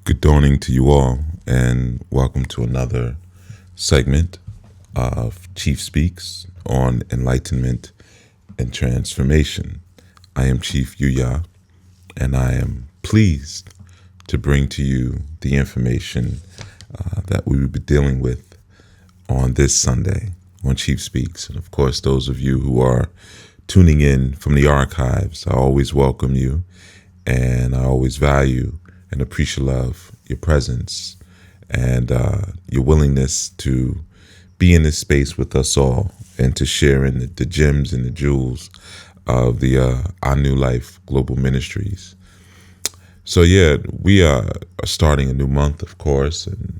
Good dawning to you all, and welcome to another segment of Chief Speaks on Enlightenment and Transformation. I am Chief Yuya, and I am pleased to bring to you the information that we will be dealing with on this Sunday on Chief Speaks. And of course, those of you who are tuning in from the archives, I always welcome you, and I always value and appreciate your presence and your willingness to be in this space with us all and to share in the gems and the jewels of the Our New Life Global Ministries. So yeah, we are starting a new month, of course, and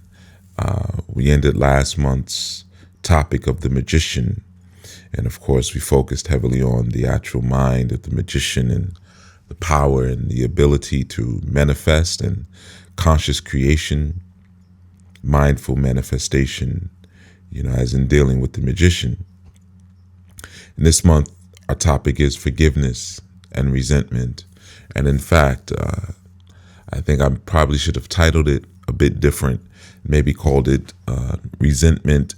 we ended last month's topic of the magician. And of course, we focused heavily on the actual mind of the magician and the power and the ability to manifest and conscious creation, mindful manifestation, as in dealing with the magician. And this month, our topic is forgiveness and resentment. And in fact, I think I probably should have titled it a bit different, maybe called it resentment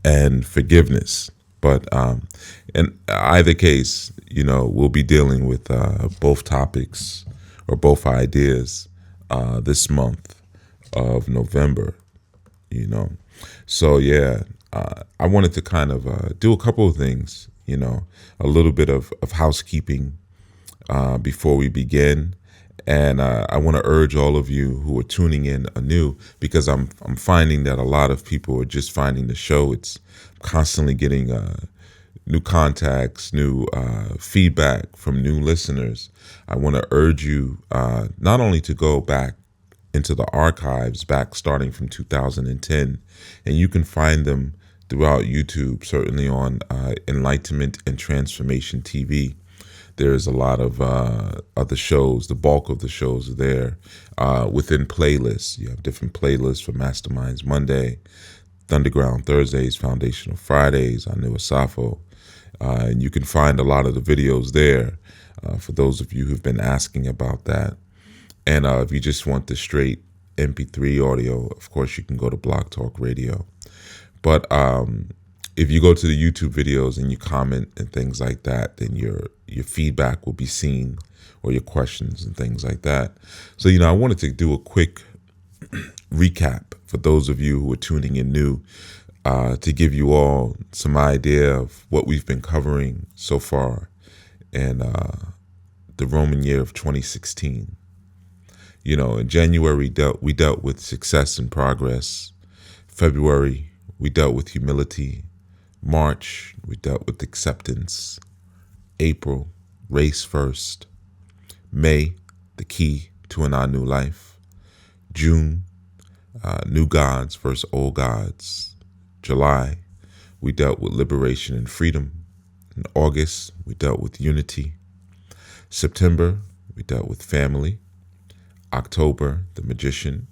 and forgiveness. But in either case, we'll be dealing with both topics or both ideas this month of November, So yeah, I wanted to kind of do a couple of things, a little bit of housekeeping before we begin. And I want to urge all of you who are tuning in anew, because I'm finding that a lot of people are just finding the show. It's constantly getting new contacts, new feedback from new listeners. I want to urge you not only to go back into the archives, back starting from 2010, and you can find them throughout YouTube, certainly on Enlightenment and Transformation TV. There's a lot of other shows. The bulk of the shows are there within playlists. You have different playlists for Masterminds Monday, Thunderground Thursdays, Foundational Fridays, NOOOO Safo. And you can find a lot of the videos there for those of you who've been asking about that. And if you just want the straight MP3 audio, of course, you can go to Blog Talk Radio. But if you go to the YouTube videos and you comment and things like that, then your feedback will be seen, or your questions and things like that. So, I wanted to do a quick recap for those of you who are tuning in new, to give you all some idea of what we've been covering so far in the Roman year of 2016. In January, we dealt with success and progress. February, we dealt with humility. March, we dealt with acceptance. April, race first. May, the key to our new life. June, new gods versus old gods. July, we dealt with liberation and freedom. In August, we dealt with unity. September, we dealt with family. October, the magician.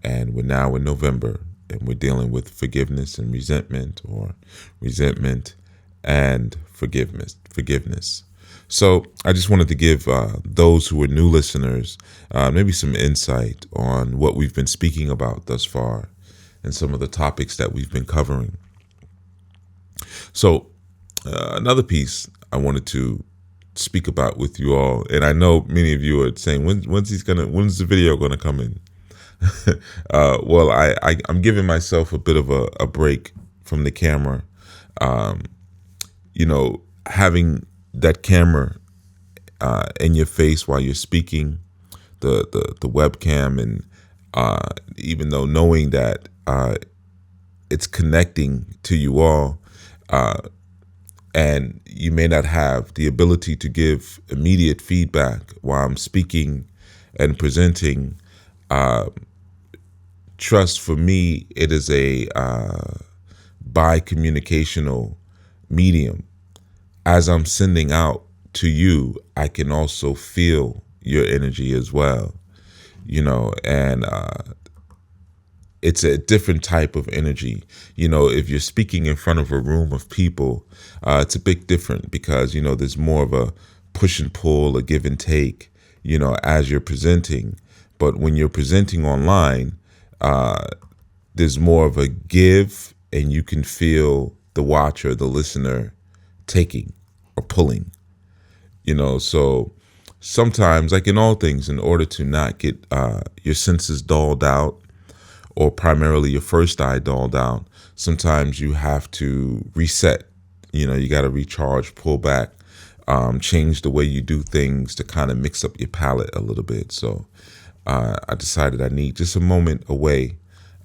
And we're now in November, and we're dealing with forgiveness and resentment, or resentment and forgiveness. So I just wanted to give those who are new listeners maybe some insight on what we've been speaking about thus far and some of the topics that we've been covering. So another piece I wanted to speak about with you all, and I know many of you are saying, when's the video gonna come in? Well, I'm giving myself a bit of a break from the camera. Having that camera in your face while you're speaking, the webcam, and even though knowing that it's connecting to you all, and you may not have the ability to give immediate feedback while I'm speaking and presenting. Trust, for me, it is a bi-communicational medium. As I'm sending out to you, I can also feel your energy as well, and it's a different type of energy. If you're speaking in front of a room of people, it's a bit different because, there's more of a push and pull, a give and take, as you're presenting. But when you're presenting online, there's more of a give, and you can feel the watcher, the listener, taking or pulling. So sometimes, like in all things, in order to not get your senses dulled out, or primarily your first eye dulled out, sometimes you have to reset. You got to recharge, pull back, change the way you do things to kind of mix up your palate a little bit. So I decided I need just a moment away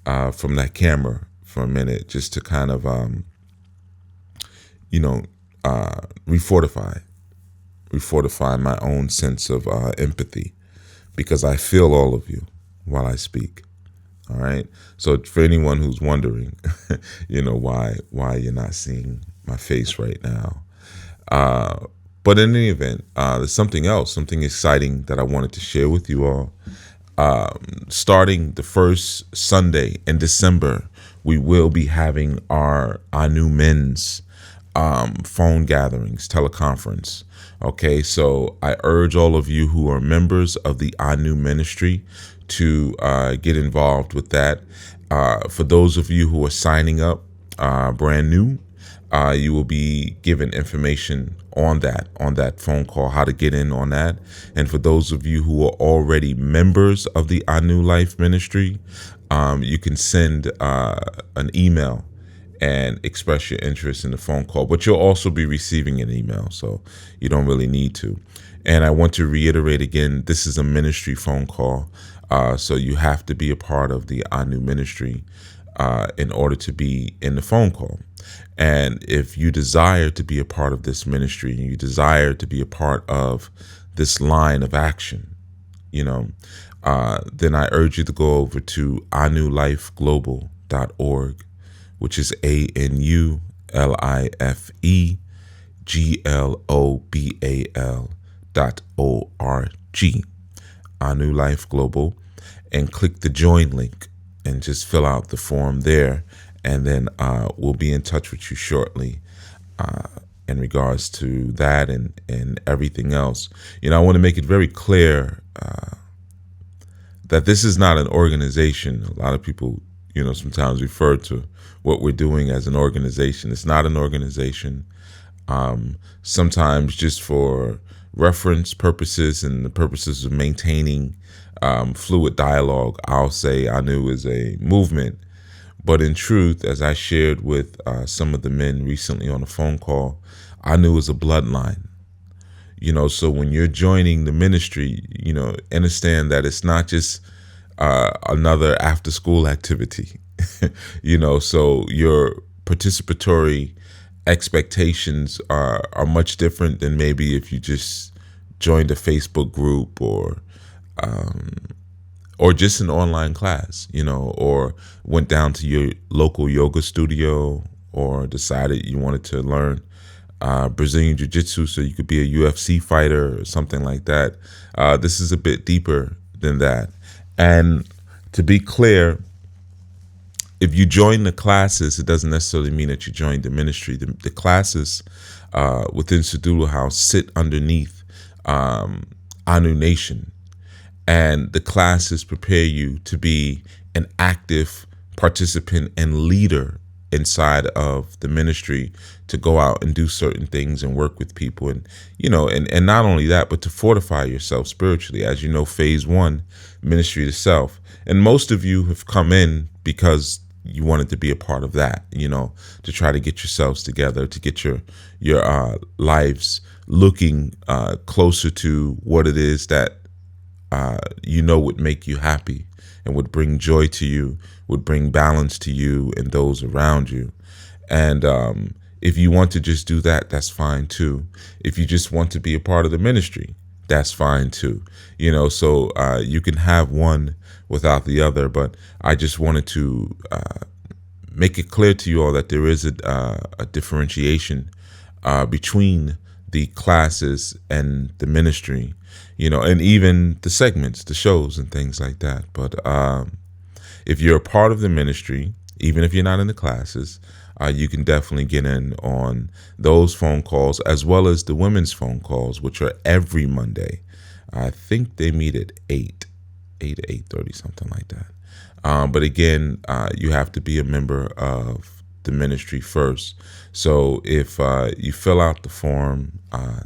from that camera for a minute, just to kind of, refortify my own sense of empathy, because I feel all of you while I speak. All right. So for anyone who's wondering, why you're not seeing my face right now. But in any event, there's something else, something exciting that I wanted to share with you all. Starting the first Sunday in December, we will be having our new men's phone gatherings, teleconference. Okay, so I urge all of you who are members of the NOOOO ministry to get involved with that. For those of you who are signing up brand new, you will be given information on that phone call, how to get in on that. And for those of you who are already members of the NOOOO Life Ministry, you can send an email and express your interest in the phone call, but you'll also be receiving an email, so you don't really need to. And I want to reiterate again, this is a ministry phone call, so you have to be a part of the NOOOO ministry in order to be in the phone call. And if you desire to be a part of this ministry, and you desire to be a part of this line of action, then I urge you to go over to NOOOOLifeGlobal.org, which is ANULIFEGLOBAL.org, NOOOO Life Global, and click the join link and just fill out the form there, and then we'll be in touch with you shortly in regards to that and everything else. I want to make it very clear that this is not an organization. A lot of people sometimes refer to what we're doing as an organization. It's not an organization. Sometimes, just for reference purposes and the purposes of maintaining fluid dialogue, I'll say NOOOO is a movement. But in truth, as I shared with some of the men recently on a phone call, NOOOO is a bloodline. So when you're joining the ministry, understand that it's not just another after school activity. So your participatory expectations are much different than maybe if you just joined a Facebook group or just an online class, or went down to your local yoga studio, or decided you wanted to learn Brazilian Jiu-Jitsu so you could be a UFC fighter or something like that. This is a bit deeper than that. And to be clear, if you join the classes, it doesn't necessarily mean that you joined the ministry. The classes within Sadulu House sit underneath NOOOO Nation. And the classes prepare you to be an active participant and leader inside of the ministry, to go out and do certain things and work with people. And, and not only that, but to fortify yourself spiritually. As you know, phase 1, ministry to self. And most of you have come in because you wanted to be a part of that, to try to get yourselves together, to get your lives looking closer to what it is that would make you happy and would bring joy to you, would bring balance to you and those around you. And if you want to just do that, that's fine too. If you just want to be a part of the ministry, that's fine too. So you can have one without the other. But I just wanted to make it clear to you all that there is a differentiation between the classes and the ministry, and even the segments, the shows and things like that. But if you're a part of the ministry, even if you're not in the classes, you can definitely get in on those phone calls, as well as the women's phone calls, which are every Monday. I think they meet at 8. 8 to 8:30, something like that. But again, you have to be a member of the ministry first. So if you fill out the form,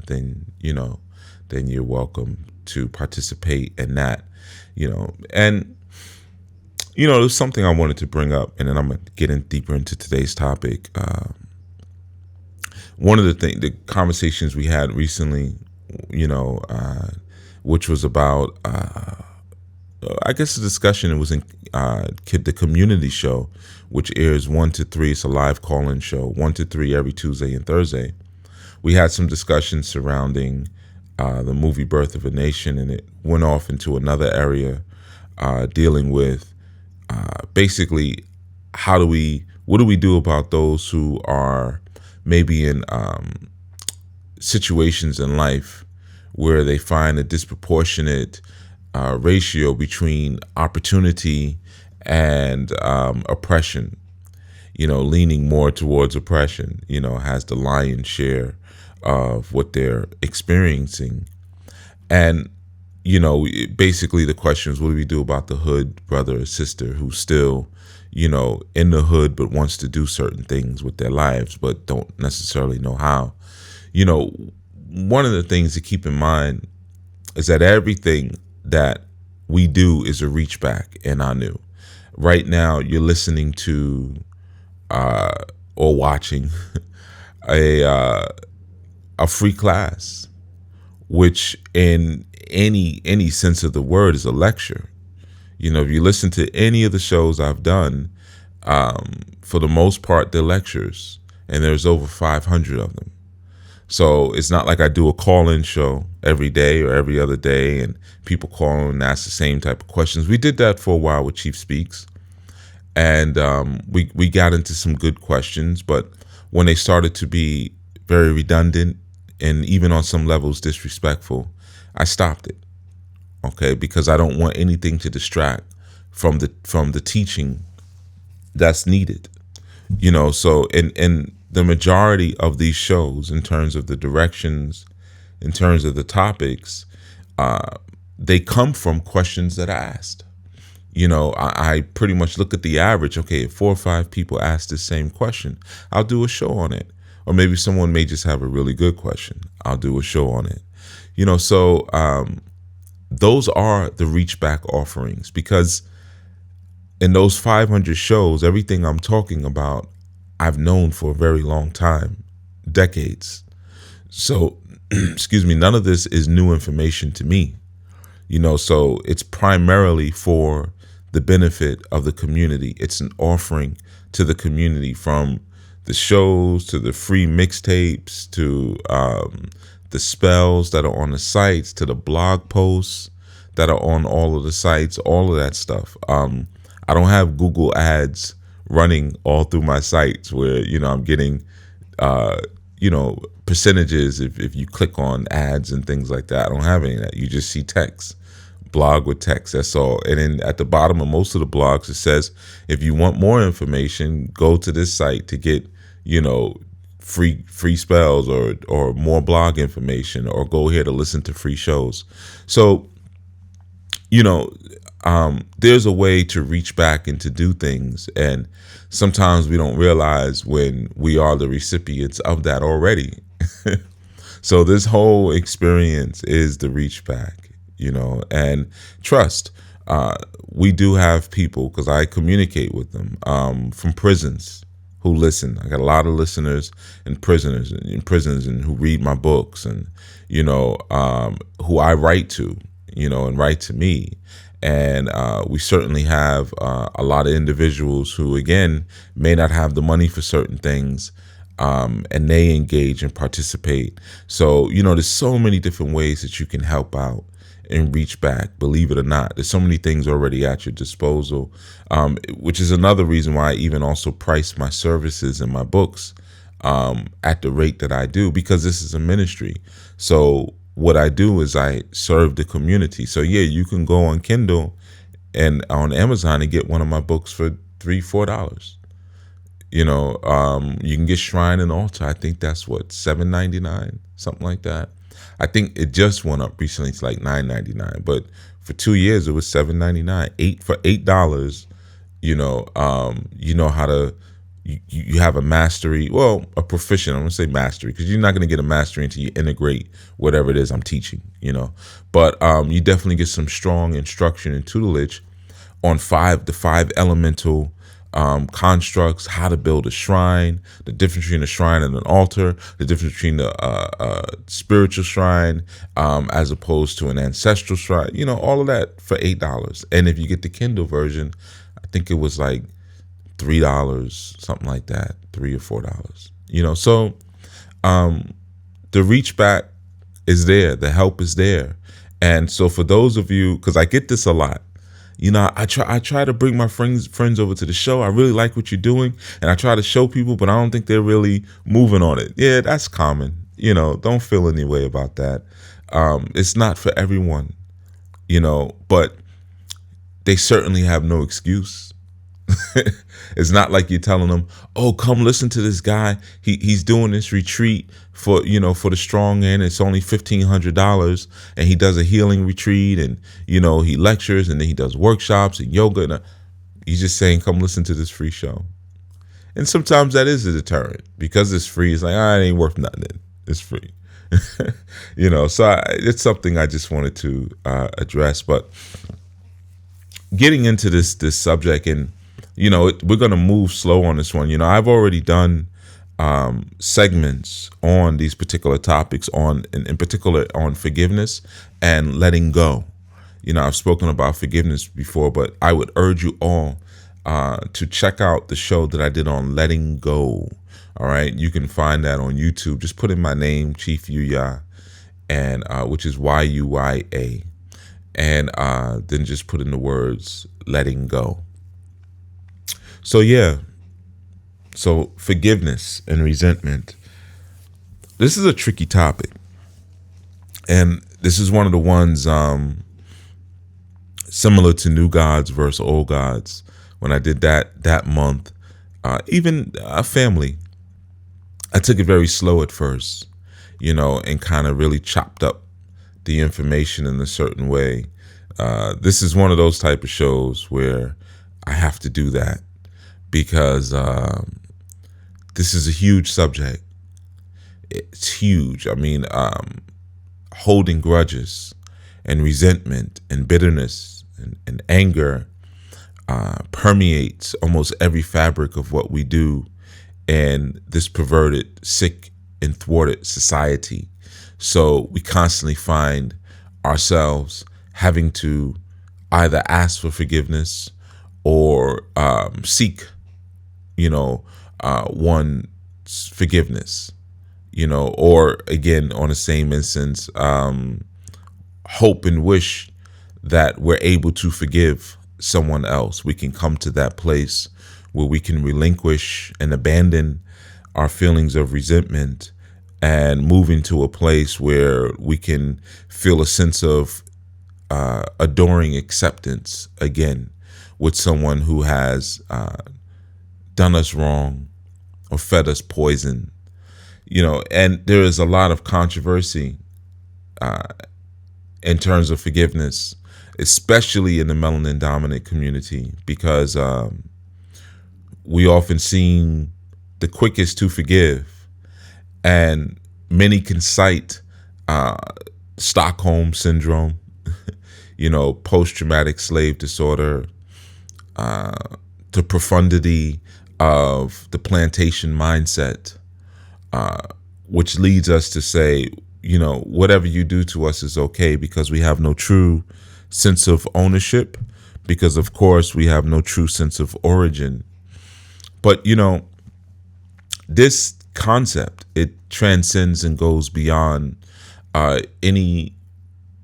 then you're welcome to participate in that. And there's something I wanted to bring up, and then I'm gonna get in deeper into today's topic. One of the conversations we had recently, which was about, I guess the discussion, it was in the community show, which airs 1 to 3. It's a live call-in show, 1 to 3 every Tuesday and Thursday. We had some discussions surrounding the movie Birth of a Nation, and it went off into another area dealing with basically what do we do about those who are maybe in situations in life where they find a disproportionate ratio between opportunity and oppression, leaning more towards oppression, has the lion's share of what they're experiencing. And, basically the question is, what do we do about the hood brother or sister who's still, in the hood but wants to do certain things with their lives but don't necessarily know how? One of the things to keep in mind is that everything that we do is a reach back in our new. Right now, you're listening to or watching a free class, which in any sense of the word is a lecture. If you listen to any of the shows I've done, for the most part, they're lectures, and there's over 500 of them. So it's not like I do a call-in show every day or every other day and people call and ask the same type of questions. We did that for a while with Chief Speaks, and we got into some good questions, but when they started to be very redundant and even on some levels disrespectful, I stopped it. Okay, because I don't want anything to distract from the teaching that's needed. So in the majority of these shows, in terms of the directions, in terms of the topics, they come from questions that I asked. I pretty much look at the average. Okay, if 4 or 5 people ask the same question, I'll do a show on it. Or maybe someone may just have a really good question. I'll do a show on it. So those are the reach back offerings, because in those 500 shows, everything I'm talking about, I've known for a very long time, decades. So, excuse me, none of this is new information to me. So it's primarily for the benefit of the community. It's an offering to the community, from the shows to the free mixtapes to the spells that are on the sites to the blog posts that are on all of the sites, all of that stuff. I don't have Google ads running all through my sites where, I'm getting, percentages if you click on ads and things like that. I don't have any of that. You just see text, blog with text. That's all. And then at the bottom of most of the blogs, it says, if you want more information, go to this site to get, free spells or more blog information, or go here to listen to free shows. So, there's a way to reach back and to do things. And sometimes we don't realize when we are the recipients of that already. So this whole experience is the reach back, and trust. We do have people, because I communicate with them from prisons who listen. I got a lot of listeners in prisons and who read my books, and, who I write to, and write to me. And we certainly have a lot of individuals who, again, may not have the money for certain things, and they engage and participate. So, there's so many different ways that you can help out and reach back, believe it or not. There's so many things already at your disposal, which is another reason why I even also price my services and my books at the rate that I do, because this is a ministry. So what I do is I serve the community. So yeah, you can go on Kindle and on Amazon and get one of my books for $3-4. You can get Shrine and Altar. I think that's what, $7.99, something like that. I think it just went up recently. It's like $9.99. But For 2 years, it was $7.99. For $8, you know how to. You have a mastery, well, a proficient. I'm gonna say mastery because you're not gonna get a mastery until you integrate whatever it is I'm teaching. But you definitely get some strong instruction and tutelage on the five elemental constructs, how to build a shrine, the difference between a shrine and an altar, the difference between the spiritual shrine as opposed to an ancestral shrine, all of that for $8. And if you get the Kindle version, I think it was like $3, something like that, $3 or $4. So the reach back is there, the help is there. And so for those of you, because I get this a lot, I try to bring my friends over to the show. I really like what you're doing, and I try to show people, but I don't think they're really moving on it. Yeah, that's common. Don't feel any way about that. It's not for everyone, but they certainly have no excuse. It's not like you're telling them, "Oh, come listen to this guy. He's doing this retreat for the strong end. It's only $1,500, and he does a healing retreat, and he lectures, and then he does workshops and yoga." And he's just saying, "Come listen to this free show." And sometimes that is a deterrent because it's free. It's like, it ain't worth nothing. It's free, So it's something I just wanted to address. But getting into this subject and. We're going to move slow on this one. I've already done segments on these particular topics, in particular on forgiveness and letting go. I've spoken about forgiveness before, but I would urge you all to check out the show that I did on letting go. All right. You can find that on YouTube. Just put in my name, Chief Yuya, and which is YUYA. And then just put in the words letting go. So forgiveness and resentment. This is a tricky topic. And this is one of the ones similar to New Gods versus Old Gods. When I did that month, even a family, I took it very slow at first, and kind of really chopped up the information in a certain way. This is one of those type of shows where I have to do that. Because this is a huge subject. It's huge. I mean, holding grudges and resentment and bitterness and anger permeates almost every fabric of what we do in this perverted, sick, and thwarted society. So we constantly find ourselves having to either ask for forgiveness or seek one's forgiveness, or again, on the same instance, hope and wish that we're able to forgive someone else. We can come to that place where we can relinquish and abandon our feelings of resentment and move into a place where we can feel a sense of adoring acceptance again with someone who has done us wrong or fed us poison, and there is a lot of controversy in terms of forgiveness, especially in the melanin dominant community, because we often seem the quickest to forgive, and many can cite Stockholm syndrome, post-traumatic slave disorder, the profundity of the plantation mindset, which leads us to say, whatever you do to us is okay, because we have no true sense of ownership, because of course we have no true sense of origin. But this concept, it transcends and goes beyond any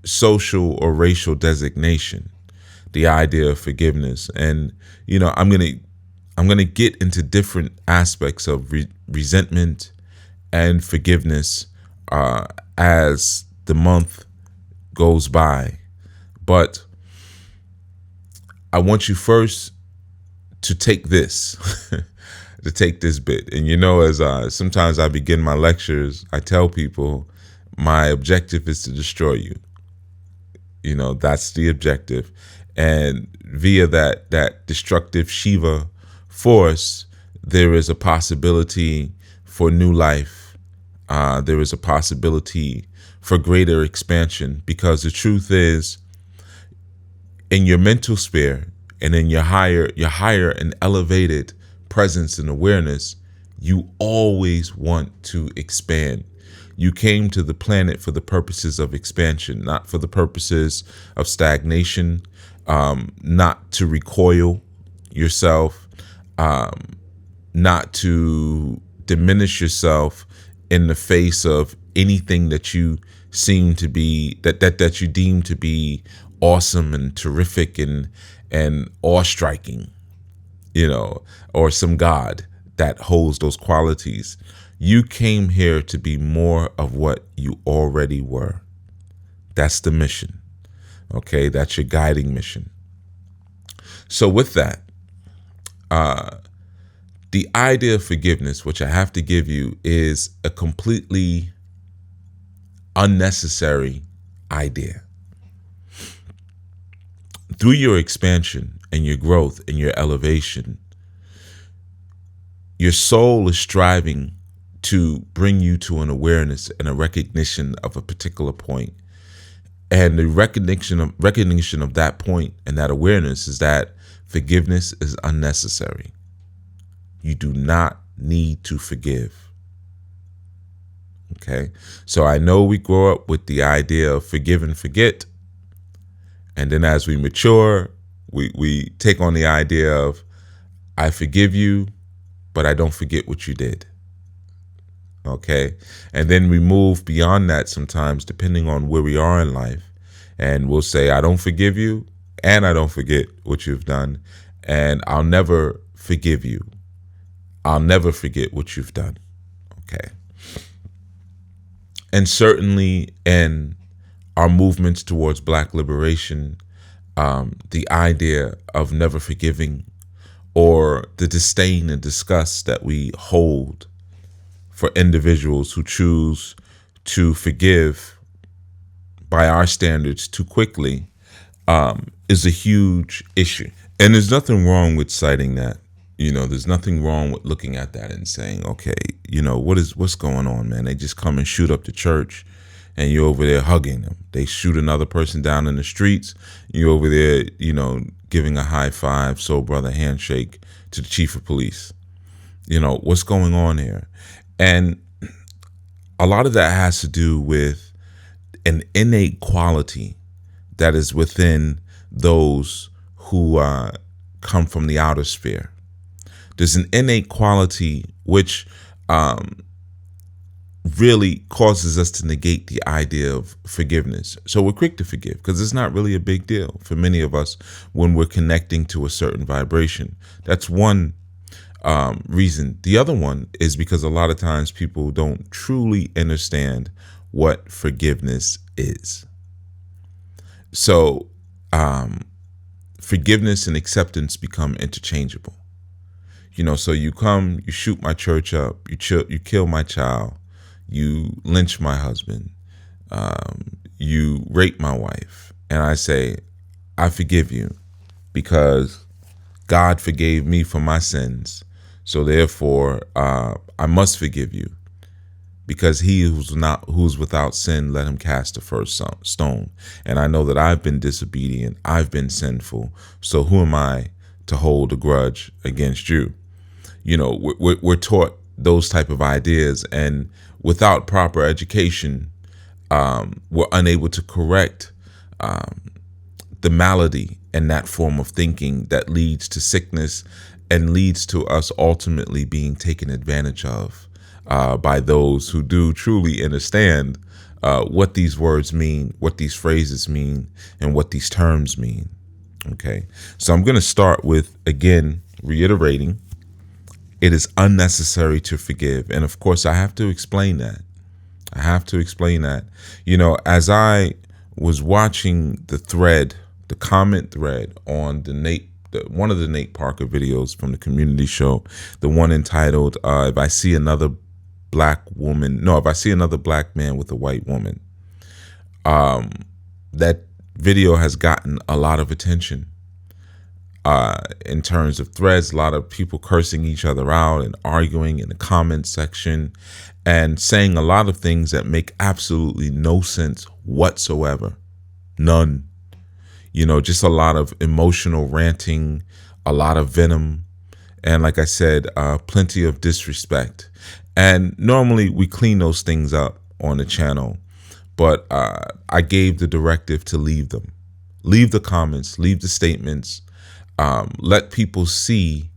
social or racial designation, the idea of forgiveness. And I'm gonna get into different aspects of resentment and forgiveness as the month goes by. But I want you first to take this, to take this bit. And as sometimes I begin my lectures, I tell people my objective is to destroy you. That's the objective. And via that destructive Shiva force, there is a possibility for new life. There is a possibility for greater expansion, because the truth is, in your mental sphere and in your higher and elevated presence and awareness, you always want to expand. You came to the planet for the purposes of expansion, not for the purposes of stagnation, not to recoil yourself, not to diminish yourself in the face of anything that you seem to be, that you deem to be awesome and terrific and awe-striking, or some God that holds those qualities. You came here to be more of what you already were. That's the mission. Okay, that's your guiding mission. So with that, the idea of forgiveness, which I have to give you, is a completely unnecessary idea. Through your expansion and your growth and your elevation, your soul is striving to bring you to an awareness and a recognition of a particular point. And the recognition of that point and that awareness is that forgiveness is unnecessary. You do not need to forgive. Okay? So I know we grow up with the idea of forgive and forget. And then as we mature, we take on the idea of, I forgive you, but I don't forget what you did. Okay? And then we move beyond that sometimes, depending on where we are in life. And we'll say, I don't forgive you, and I don't forget what you've done, and I'll never forgive you. I'll never forget what you've done. Okay? And certainly in our movements towards Black liberation, the idea of never forgiving, or the disdain and disgust that we hold for individuals who choose to forgive by our standards too quickly, is a huge issue. And there's nothing wrong with citing that. There's nothing wrong with looking at that and saying, okay, what's going on, man? They just come and shoot up the church and you're over there hugging them. They shoot another person down in the streets. You're over there, giving a high five, soul brother handshake to the chief of police. What's going on here? And a lot of that has to do with an innate quality that is within those who come from the outer sphere. There's an innate quality which really causes us to negate the idea of forgiveness. So we're quick to forgive because it's not really a big deal for many of us when we're connecting to a certain vibration. That's one reason. The other one is because a lot of times people don't truly understand what forgiveness is. So forgiveness and acceptance become interchangeable. So you come, you shoot my church up, you kill my child, you lynch my husband, you rape my wife, and I say, I forgive you because God forgave me for my sins. So therefore, I must forgive you because he who's without sin, let him cast the first stone. And I know that I've been disobedient, I've been sinful. So who am I to hold a grudge against you? We're taught those type of ideas, and without proper education, we're unable to correct the malady and that form of thinking that leads to sickness and leads to us ultimately being taken advantage of by those who do truly understand what these words mean, what these phrases mean, and what these terms mean. Okay, so I'm going to start with, again, reiterating, it is unnecessary to forgive. And of course, I have to explain that. As I was watching the comment thread on one of the Nate Parker videos from the community show, the one entitled, if I see another black man with a white woman, that video has gotten a lot of attention in terms of threads, a lot of people cursing each other out and arguing in the comments section and saying a lot of things that make absolutely no sense whatsoever. None. Just a lot of emotional ranting, a lot of venom, and like I said, plenty of disrespect. And normally we clean those things up on the channel, but I gave the directive to leave them. Leave the comments, leave the statements, let people see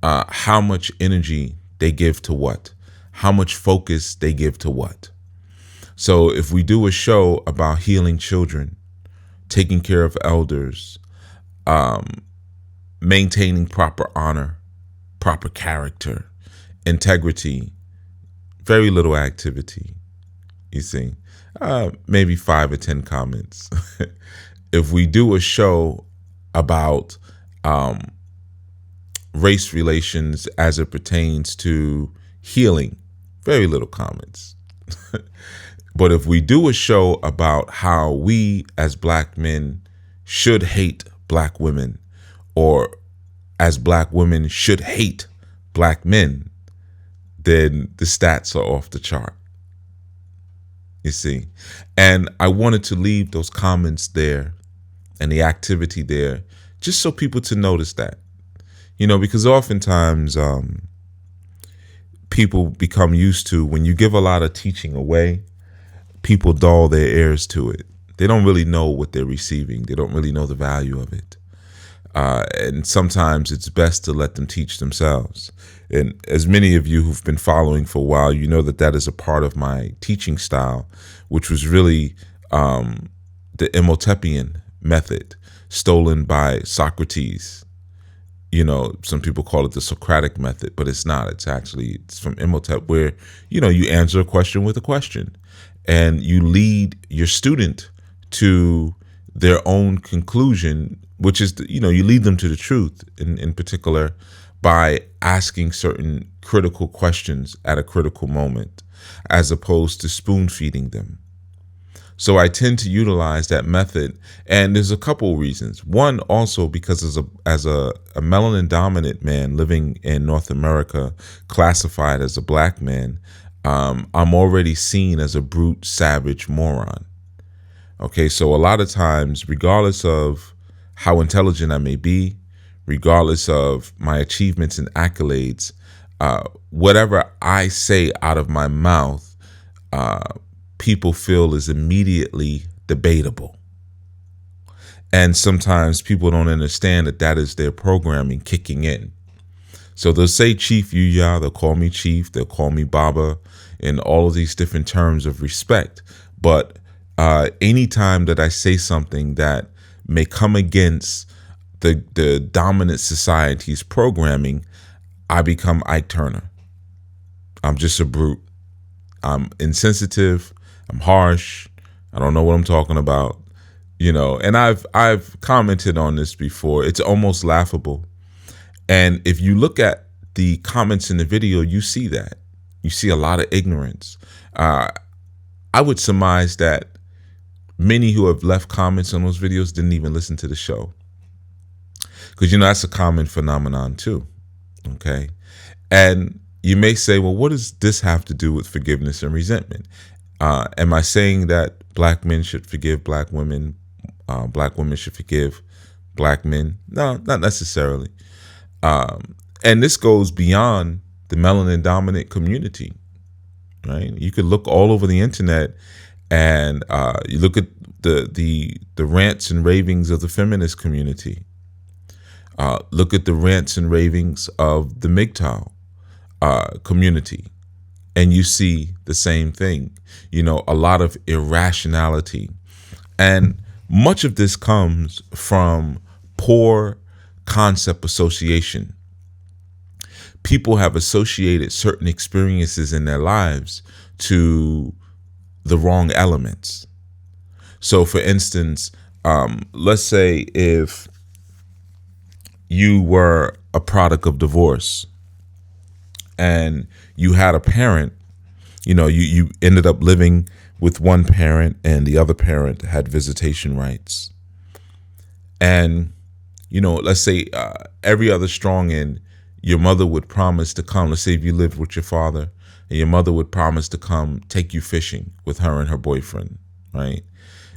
how much energy they give to what, how much focus they give to what. So if we do a show about healing children, taking care of elders, maintaining proper honor, proper character, integrity, very little activity, you see, maybe 5 or 10 comments. If we do a show about race relations as it pertains to healing, very little comments. But if we do a show about how we as black men should hate black women, or as black women should hate black men, then the stats are off the chart. You see, and I wanted to leave those comments there and the activity there just so people to notice that, because oftentimes people become used to, when you give a lot of teaching away, people dull their ears to it. They don't really know what they're receiving. They don't really know the value of it. And sometimes it's best to let them teach themselves. And as many of you who've been following for a while, you know that is a part of my teaching style, which was really the Imhotepian method, stolen by Socrates. Some people call it the Socratic method, but it's not. It's from Imhotep, where, you answer a question with a question, and you lead your student to their own conclusion, which is, you lead them to the truth in particular by asking certain critical questions at a critical moment, as opposed to spoon feeding them. So I tend to utilize that method, and there's a couple of reasons. One, also because as a melanin dominant man living in North America, classified as a black man, I'm already seen as a brute, savage moron. Okay, so a lot of times, regardless of how intelligent I may be, regardless of my achievements and accolades, whatever I say out of my mouth, people feel is immediately debatable. And sometimes people don't understand that is their programming kicking in. So they'll say Chief Yuya, they'll call me Chief, they'll call me Baba, and all of these different terms of respect. But anytime that I say something that may come against the dominant society's programming, I become Ike Turner. I'm just a brute. I'm insensitive. I'm harsh. I don't know what I'm talking about, and I've commented on this before. It's almost laughable. And if you look at the comments in the video, you see that. You see a lot of ignorance. I would surmise that many who have left comments on those videos didn't even listen to the show. Because, that's a common phenomenon too. Okay. And you may say, well, what does this have to do with forgiveness and resentment? Am I saying that black men should forgive black women? Black women should forgive black men? No, not necessarily. And this goes beyond the melanin dominant community, right? You could look all over the internet and you look at the rants and ravings of the feminist community. Look at the rants and ravings of the MGTOW community, and you see the same thing. A lot of irrationality, and much of this comes from poor concept association. People have associated certain experiences in their lives to the wrong elements. So, for instance, let's say if you were a product of divorce and you had a parent, you ended up living with one parent, and the other parent had visitation rights. And, let's say every other strong end, your mother would promise to come. Let's say if you lived with your father, and your mother would promise to come take you fishing with her and her boyfriend, right?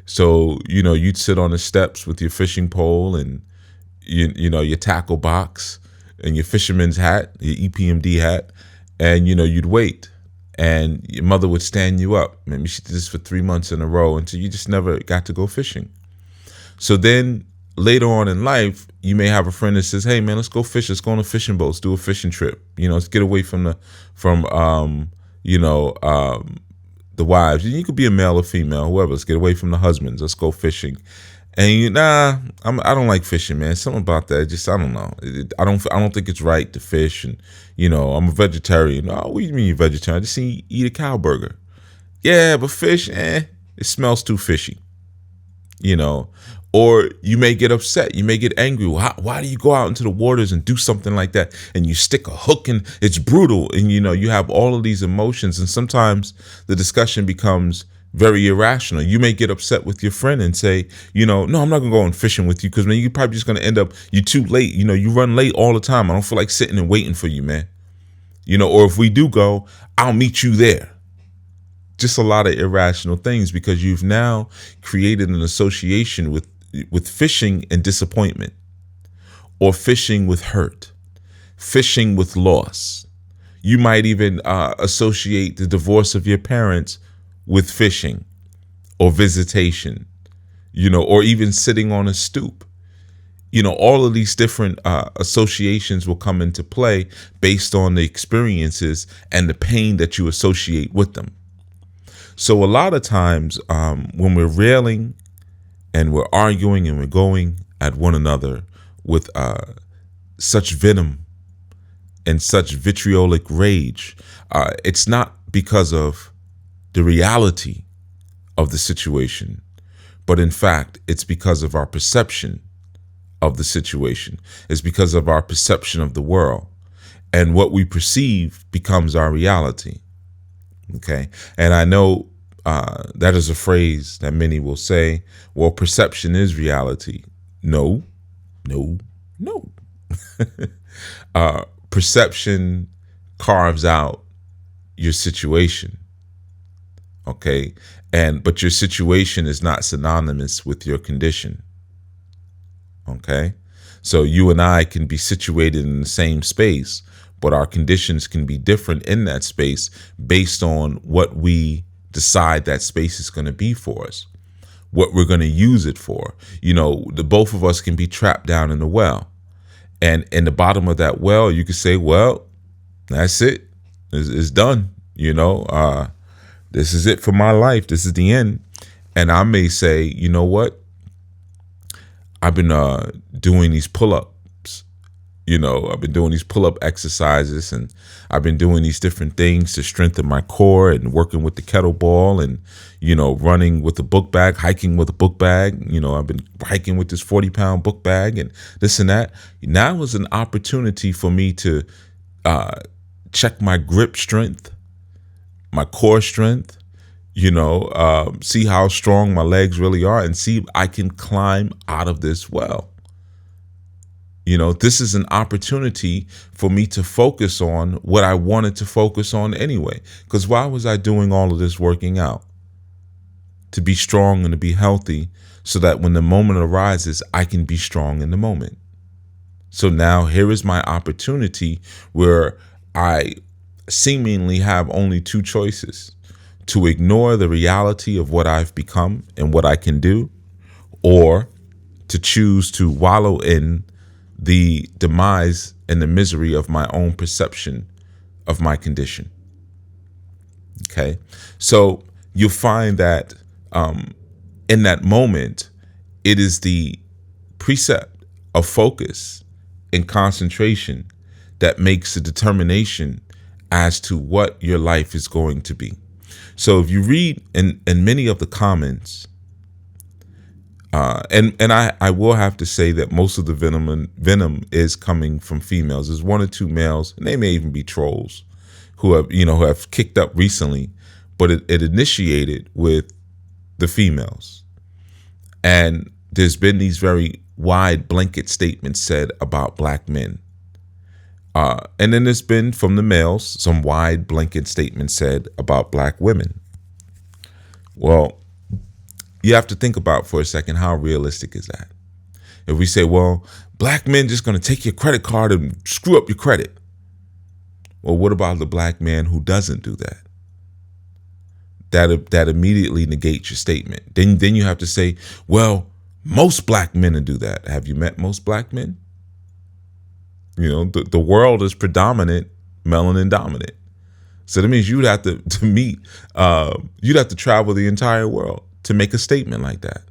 So, you'd sit on the steps with your fishing pole and, your tackle box and your fisherman's hat, your EPMD hat, and, you'd wait. And your mother would stand you up. Maybe she did this for 3 months in a row until you just never got to go fishing. So then later on in life, you may have a friend that says, hey, man, let's go fish. Let's go on a fishing boat. Let's do a fishing trip. Let's get away from the wives. You could be a male or female, whoever. Let's get away from the husbands. Let's go fishing. And I don't like fishing, man. Something about that, just I don't know. I don't think it's right to fish, and I'm a vegetarian. Oh, what do you mean you're vegetarian? I just eat a cow burger. Yeah, but fish, it smells too fishy. Or you may get upset. You may get angry. Why do you go out into the waters and do something like that? And you stick a hook and it's brutal. And, you have all of these emotions. And sometimes the discussion becomes very irrational. You may get upset with your friend and say, no, I'm not going to go on fishing with you because, man, you're probably just going to end up, you're too late. You run late all the time. I don't feel like sitting and waiting for you, man. Or if we do go, I'll meet you there. Just a lot of irrational things because you've now created an association with fishing and disappointment, or fishing with hurt, fishing with loss. You might even associate the divorce of your parents with fishing or visitation, or even sitting on a stoop. All of these different associations will come into play based on the experiences and the pain that you associate with them. So a lot of times when we're railing and we're arguing and we're going at one another with such venom and such vitriolic rage, it's not because of the reality of the situation, but in fact, it's because of our perception of the situation. It's because of our perception of the world, and what we perceive becomes our reality. Okay. And I know that is a phrase that many will say, well, perception is reality. No. Perception carves out your situation. Okay. But your situation is not synonymous with your condition. Okay. So you and I can be situated in the same space, but our conditions can be different in that space based on what we decide that space is going to be for us, what we're going to use it for. The both of us can be trapped down in the well, and in the bottom of that well, you could say, well, that's it. It's done. This is it for my life. This is the end. And I may say, you know what? I've been doing these pull-ups. I've been doing these pull-up exercises, and I've been doing these different things to strengthen my core, and working with the kettlebell, and, running with a book bag, hiking with a book bag. I've been hiking with this 40-pound book bag and this and that. Now is an opportunity for me to check my grip strength, my core strength, see how strong my legs really are, and see if I can climb out of this well. This is an opportunity for me to focus on what I wanted to focus on anyway. Because why was I doing all of this working out? To be strong and to be healthy, so that when the moment arises, I can be strong in the moment. So now here is my opportunity where I seemingly have only two choices: to ignore the reality of what I've become and what I can do, or to choose to wallow in the demise and the misery of my own perception of my condition. Okay. So you'll find that in that moment, it is the precept of focus and concentration that makes a determination as to what your life is going to be. So if you read in many of the comments, and I will have to say that most of the venom is coming from females. There's one or two males, and they may even be trolls who have kicked up recently. but it initiated with the females. And there's been these very wide blanket statements said about black men. And then there's been from the males some wide blanket statements said about black women. Well, you have to think about for a second, how realistic is that? If we say, well, black men just going to take your credit card and screw up your credit. Well, what about the black man who doesn't do that? That immediately negates your statement. Then you have to say, well, most black men do that. Have you met most black men? You know, the world is predominant melanin dominant. So that means you'd have to meet, you'd have to travel the entire world to make a statement like that.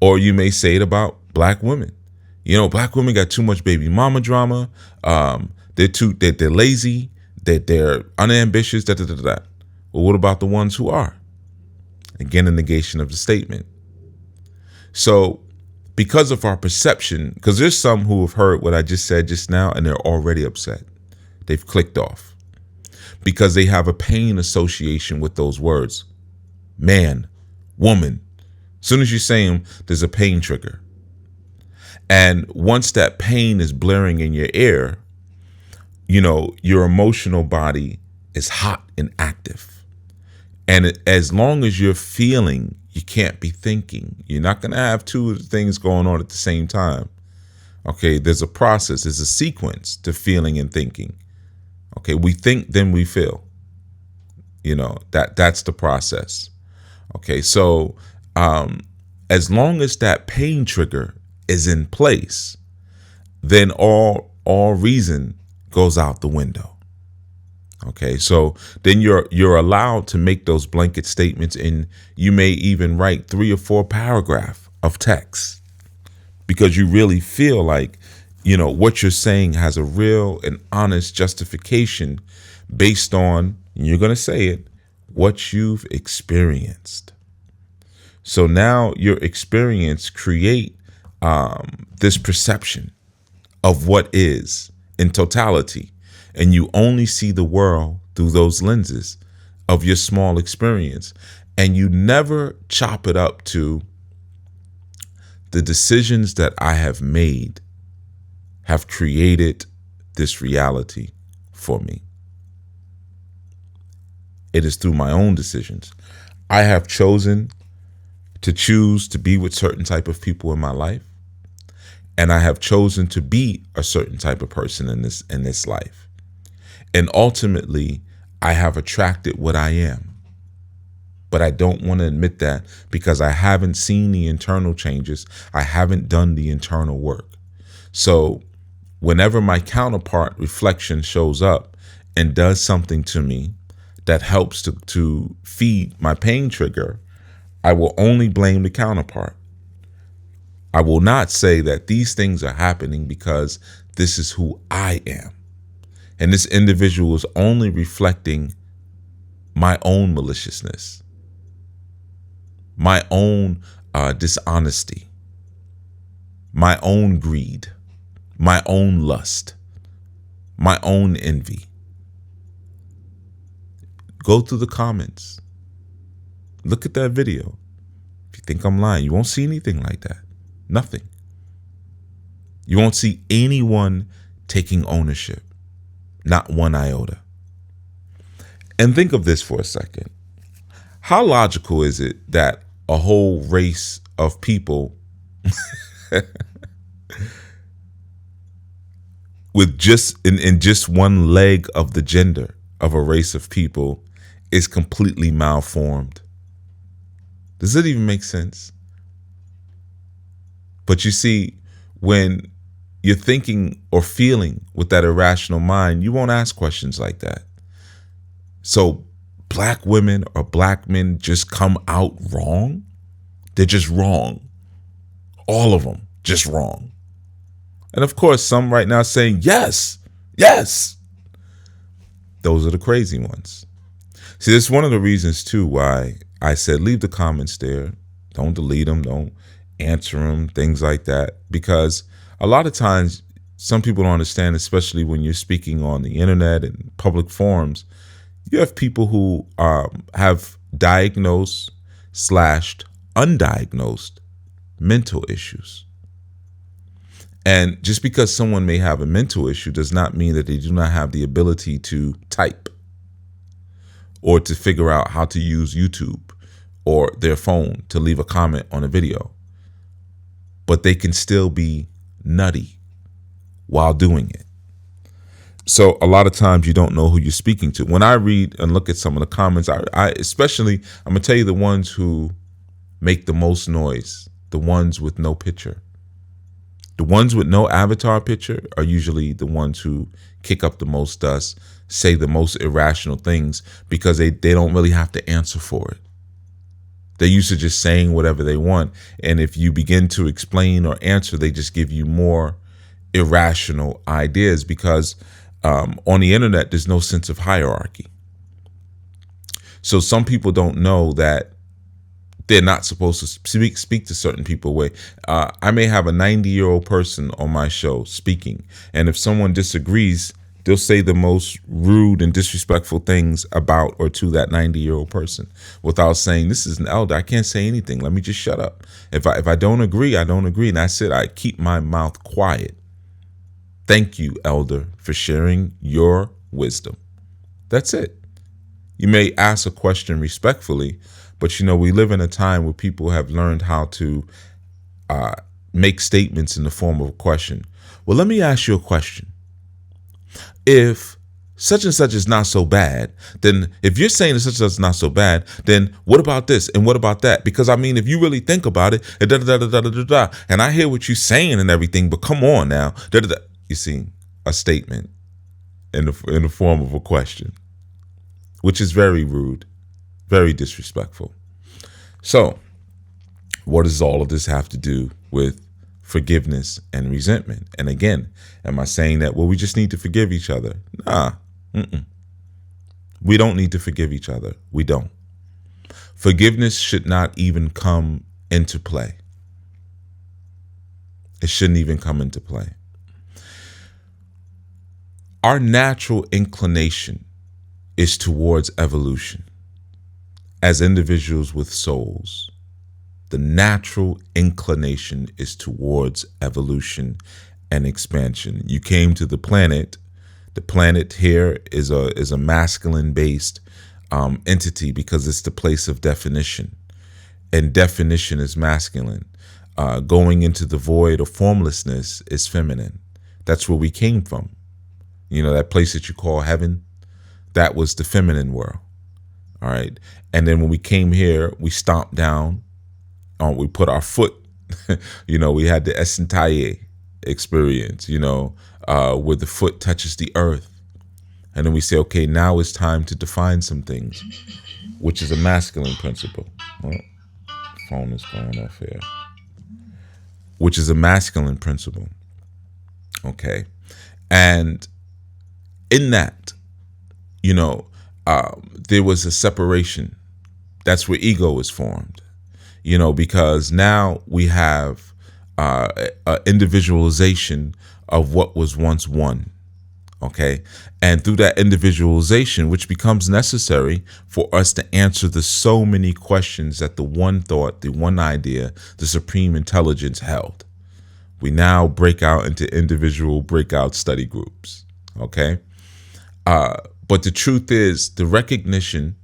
Or you may say it about black women. You know, black women got too much baby mama drama. They're lazy. They're unambitious. Well, what about the ones who are? Again, a negation of the statement. So because of our perception, because there's some who have heard what I just said just now and they're already upset. They've clicked off because they have a pain association with those words. Man, woman. As soon as you say them, there's a pain trigger. And once that pain is blaring in your ear, you know, your emotional body is hot and active. And as long as you're feeling, you can't be thinking. You're not going to have two things going on at the same time. Okay, there's a process, there's a sequence to feeling and thinking. Okay, we think, then we feel. You know, that's the process. Okay, so as long as that pain trigger is in place, then all reason goes out the window. Okay, so then you're allowed to make those blanket statements, and you may even write 3 or 4 paragraphs of text because you really feel like, you know, what you're saying has a real and honest justification based on, and you're going to say it, what you've experienced. So now your experience create this perception of what is in totality. And you only see the world through those lenses of your small experience. And you never chop it up to the decisions that I have made have created this reality for me. It is through my own decisions. I have chosen to choose to be with certain type of people in my life. And I have chosen to be a certain type of person in this life. And ultimately, I have attracted what I am. But I don't want to admit that because I haven't seen the internal changes. I haven't done the internal work. So whenever my counterpart reflection shows up and does something to me that helps to feed my pain trigger, I will only blame the counterpart. I will not say that these things are happening because this is who I am. And this individual is only reflecting my own maliciousness, my own dishonesty, my own greed, my own lust, my own envy. Go through the comments. Look at that video. If you think I'm lying, you won't see anything like that. Nothing. You won't see anyone taking ownership. Not one iota. And think of this for a second. How logical is it that a whole race of people with just in just one leg of the gender of a race of people is completely malformed? Does it even make sense? But you see, when you're thinking or feeling with that irrational mind, you won't ask questions like that. So black women or black men just come out wrong? They're just wrong. All of them just wrong. And of course, some right now saying, yes, yes. Those are the crazy ones. See, that's one of the reasons too why I said leave the comments there. Don't delete them. Don't answer them, things like that. Because a lot of times, some people don't understand, especially when you're speaking on the internet and public forums, You have people who have diagnosed / undiagnosed mental issues. And just because someone may have a mental issue does not mean that they do not have the ability to type or to figure out how to use YouTube or their phone to leave a comment on a video. But they can still be nutty while doing it. So a lot of times you don't know who you're speaking to. When I read and look at some of the comments, I especially, I'm going to tell you the ones who make the most noise, the ones with no picture. The ones with no avatar picture are usually the ones who kick up the most dust, say the most irrational things, because they don't really have to answer for it. They're used to just saying whatever they want. And if you begin to explain or answer, they just give you more irrational ideas, because on the internet, there's no sense of hierarchy. So some people don't know that they're not supposed to speak to certain people way. I may have a 90-year-old person on my show speaking, and if someone disagrees, they'll say the most rude and disrespectful things about or to that 90-year-old person without saying, this is an elder, I can't say anything, let me just shut up. If I don't agree, I don't agree, and that's it. I keep my mouth quiet. Thank you, elder, for sharing your wisdom. That's it. You may ask a question respectfully, but we live in a time where people have learned how to make statements in the form of a question. Well, let me ask you a question. If such and such is not so bad, then if you're saying that such and such is not so bad, then what about this and what about that? Because if you really think about it, and I hear what you're saying and everything, but come on now, you see, a statement in the form of a question, which is very rude, very disrespectful. So, what does all of this have to do with forgiveness and resentment? And again, am I saying that, well, we just need to forgive each other? Nah. We don't need to forgive each other. We don't. Forgiveness should not even come into play. It shouldn't even come into play. Our natural inclination is towards evolution. As individuals with souls, the natural inclination is towards evolution and expansion. You came to the planet. The planet here is a masculine-based entity because it's the place of definition, and definition is masculine. Going into the void or formlessness is feminine. That's where we came from. That place that you call heaven, that was the feminine world. All right. And then when we came here, we stomped down, we put our foot, we had the Esentaye experience, where the foot touches the earth. And then we say, okay, now it's time to define some things, which is a masculine principle. Oh, phone is going off here. Which is a masculine principle. Okay. And in that, there was a separation. That's where ego is formed, because now we have individualization of what was once one. Okay. And through that individualization, which becomes necessary for us to answer the so many questions that the one thought, the one idea, the supreme intelligence held, we now break out into individual breakout study groups. Okay. But the truth is, the recognition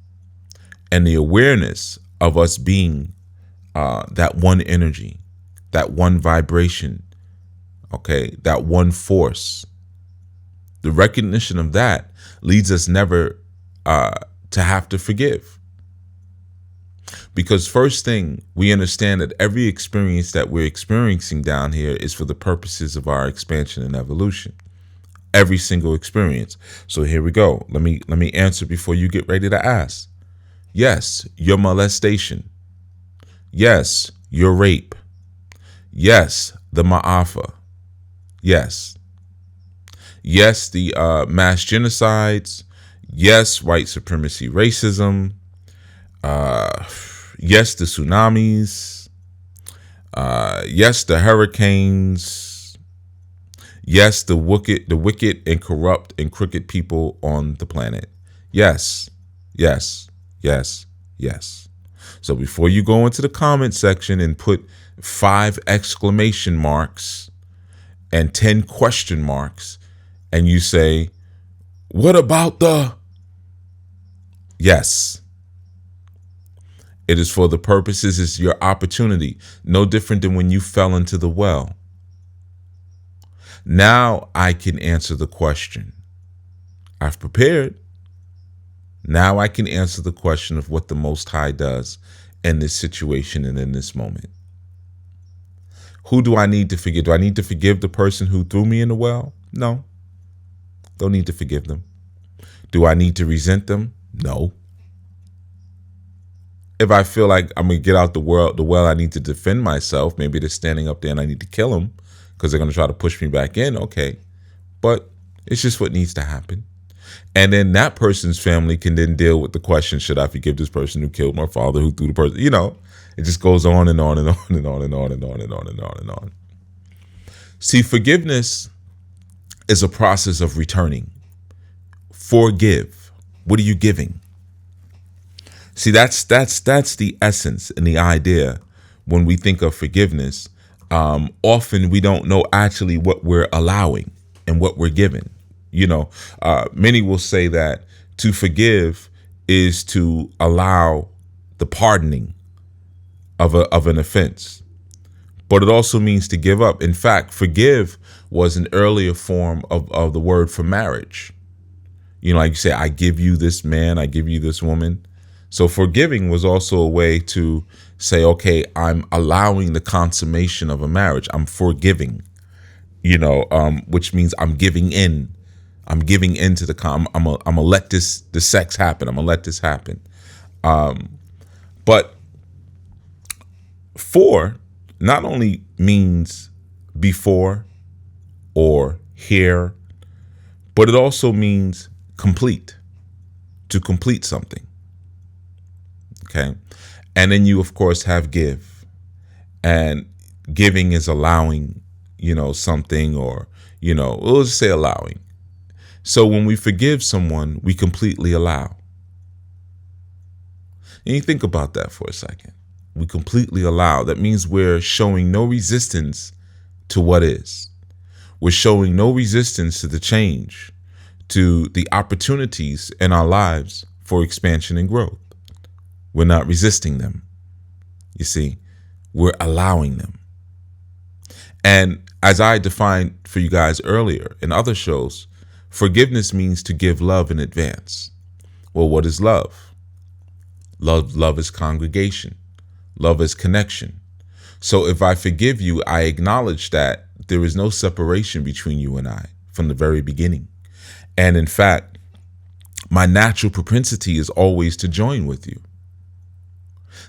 and the awareness of us being that one energy, that one vibration, okay, that one force, the recognition of that leads us never to have to forgive. Because first thing, we understand that every experience that we're experiencing down here is for the purposes of our expansion and evolution. Every single experience. So here we go. Let me answer before you get ready to ask. Yes, your molestation. Yes, your rape. Yes, the ma'afa. Yes. Yes, the mass genocides. Yes, white supremacy, racism. Yes, the tsunamis. Yes, the hurricanes. Yes, the wicked and corrupt and crooked people on the planet. Yes, yes, yes, yes. So before you go into the comment section and put 5 exclamation marks and 10 question marks, and you say, what about the? Yes. It is for the purposes, it's your opportunity. No different than when you fell into the well. Now I can answer the question. I've prepared. Now I can answer the question of what the Most High does in this situation and in this moment. Who do I need to forgive? Do I need to forgive the person who threw me in the well? No. Don't need to forgive them. Do I need to resent them? No. If I feel like I'm going to get out the well, I need to defend myself. Maybe they're standing up there and I need to kill them because they're going to try to push me back in. Okay. But it's just what needs to happen. And then that person's family can then deal with the question, should I forgive this person who killed my father, who threw the person? You know, it just goes on and on and on and on and on and on and on and on and on. See, forgiveness is a process of returning. Forgive. What are you giving? See, that's the essence and the idea when we think of forgiveness. Often we don't know actually what we're allowing and what we're giving. You know, many will say that to forgive is to allow the pardoning of an offense, but it also means to give up. In fact, forgive was an earlier form of the word for marriage. You know, like you say, I give you this man, I give you this woman. So forgiving was also a way to say, okay, I'm allowing the consummation of a marriage. I'm forgiving, you know, which means I'm giving in. I'm giving into the I'm gonna let the sex happen. I'm gonna let this happen. But for not only means before or here, but it also means complete, to complete something. Okay. And then you, of course, have give. And giving is allowing, you know, something, or, you know, we'll just say allowing. So when we forgive someone, we completely allow. And you think about that for a second. We completely allow. That means we're showing no resistance to what is. We're showing no resistance to the change, to the opportunities in our lives for expansion and growth. We're not resisting them. You see, we're allowing them. And as I defined for you guys earlier in other shows, forgiveness means to give love in advance. Well, what is love? Love is congregation. Love is connection. So if I forgive you, I acknowledge that there is no separation between you and I from the very beginning. And in fact, my natural propensity is always to join with you.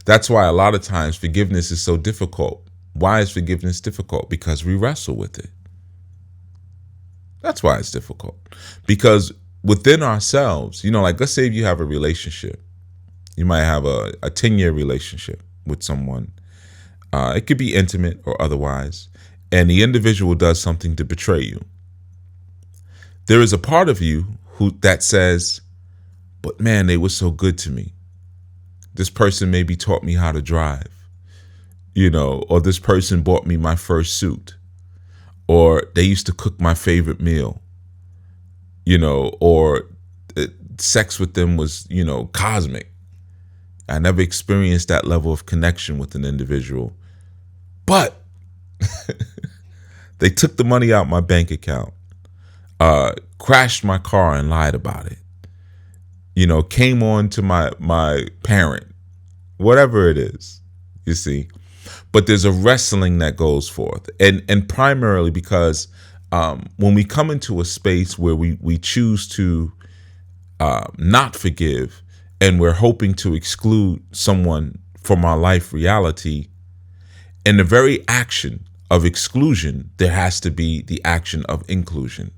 That's why a lot of times forgiveness is so difficult. Why is forgiveness difficult? Because we wrestle with it. That's why it's difficult. Because within ourselves, you know, like let's say if you have a relationship, you might have a 10-year relationship with someone. It could be intimate or otherwise. And the individual does something to betray you. There is a part of you that says, but man, they were so good to me. This person maybe taught me how to drive, you know, or this person bought me my first suit, or they used to cook my favorite meal, you know, or sex with them was, you know, cosmic. I never experienced that level of connection with an individual, but they took the money out my bank account, crashed my car and lied about it, you know, came on to my parent, whatever it is, you see. But there's a wrestling that goes forth, and primarily because when we come into a space where we choose to not forgive, and we're hoping to exclude someone from our life reality, in the very action of exclusion, there has to be the action of inclusion,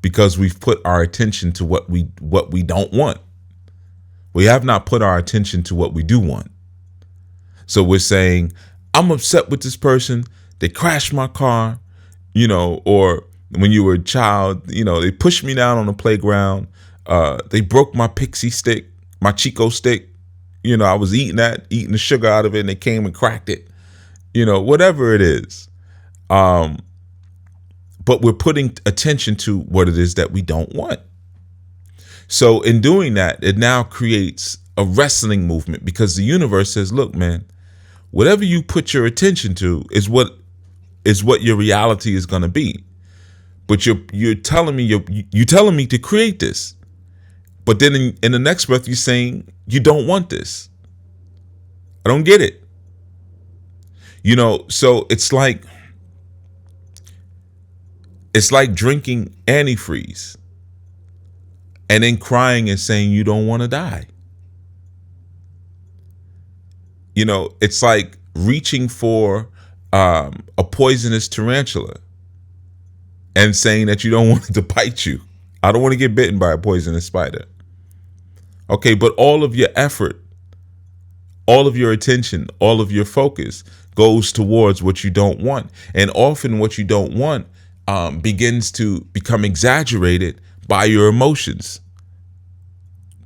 because we've put our attention to what we don't want. We have not put our attention to what we do want. So we're saying, I'm upset with this person. They crashed my car, you know, or when you were a child, you know, they pushed me down on the playground. They broke my pixie stick, my Chico stick. I was eating the sugar out of it, and they came and cracked it. Whatever it is. But we're putting attention to what it is that we don't want. So in doing that, it now creates a wrestling movement, because the universe says, look, man, whatever you put your attention to is what your reality is going to be. But you're telling me you're telling me to create this. But then in the next breath, you're saying you don't want this. I don't get it. So it's like drinking antifreeze and then crying and saying you don't want to die. It's like reaching for a poisonous tarantula and saying that you don't want it to bite you. I don't want to get bitten by a poisonous spider. Okay, but all of your effort, all of your attention, all of your focus goes towards what you don't want. And often what you don't want begins to become exaggerated by your emotions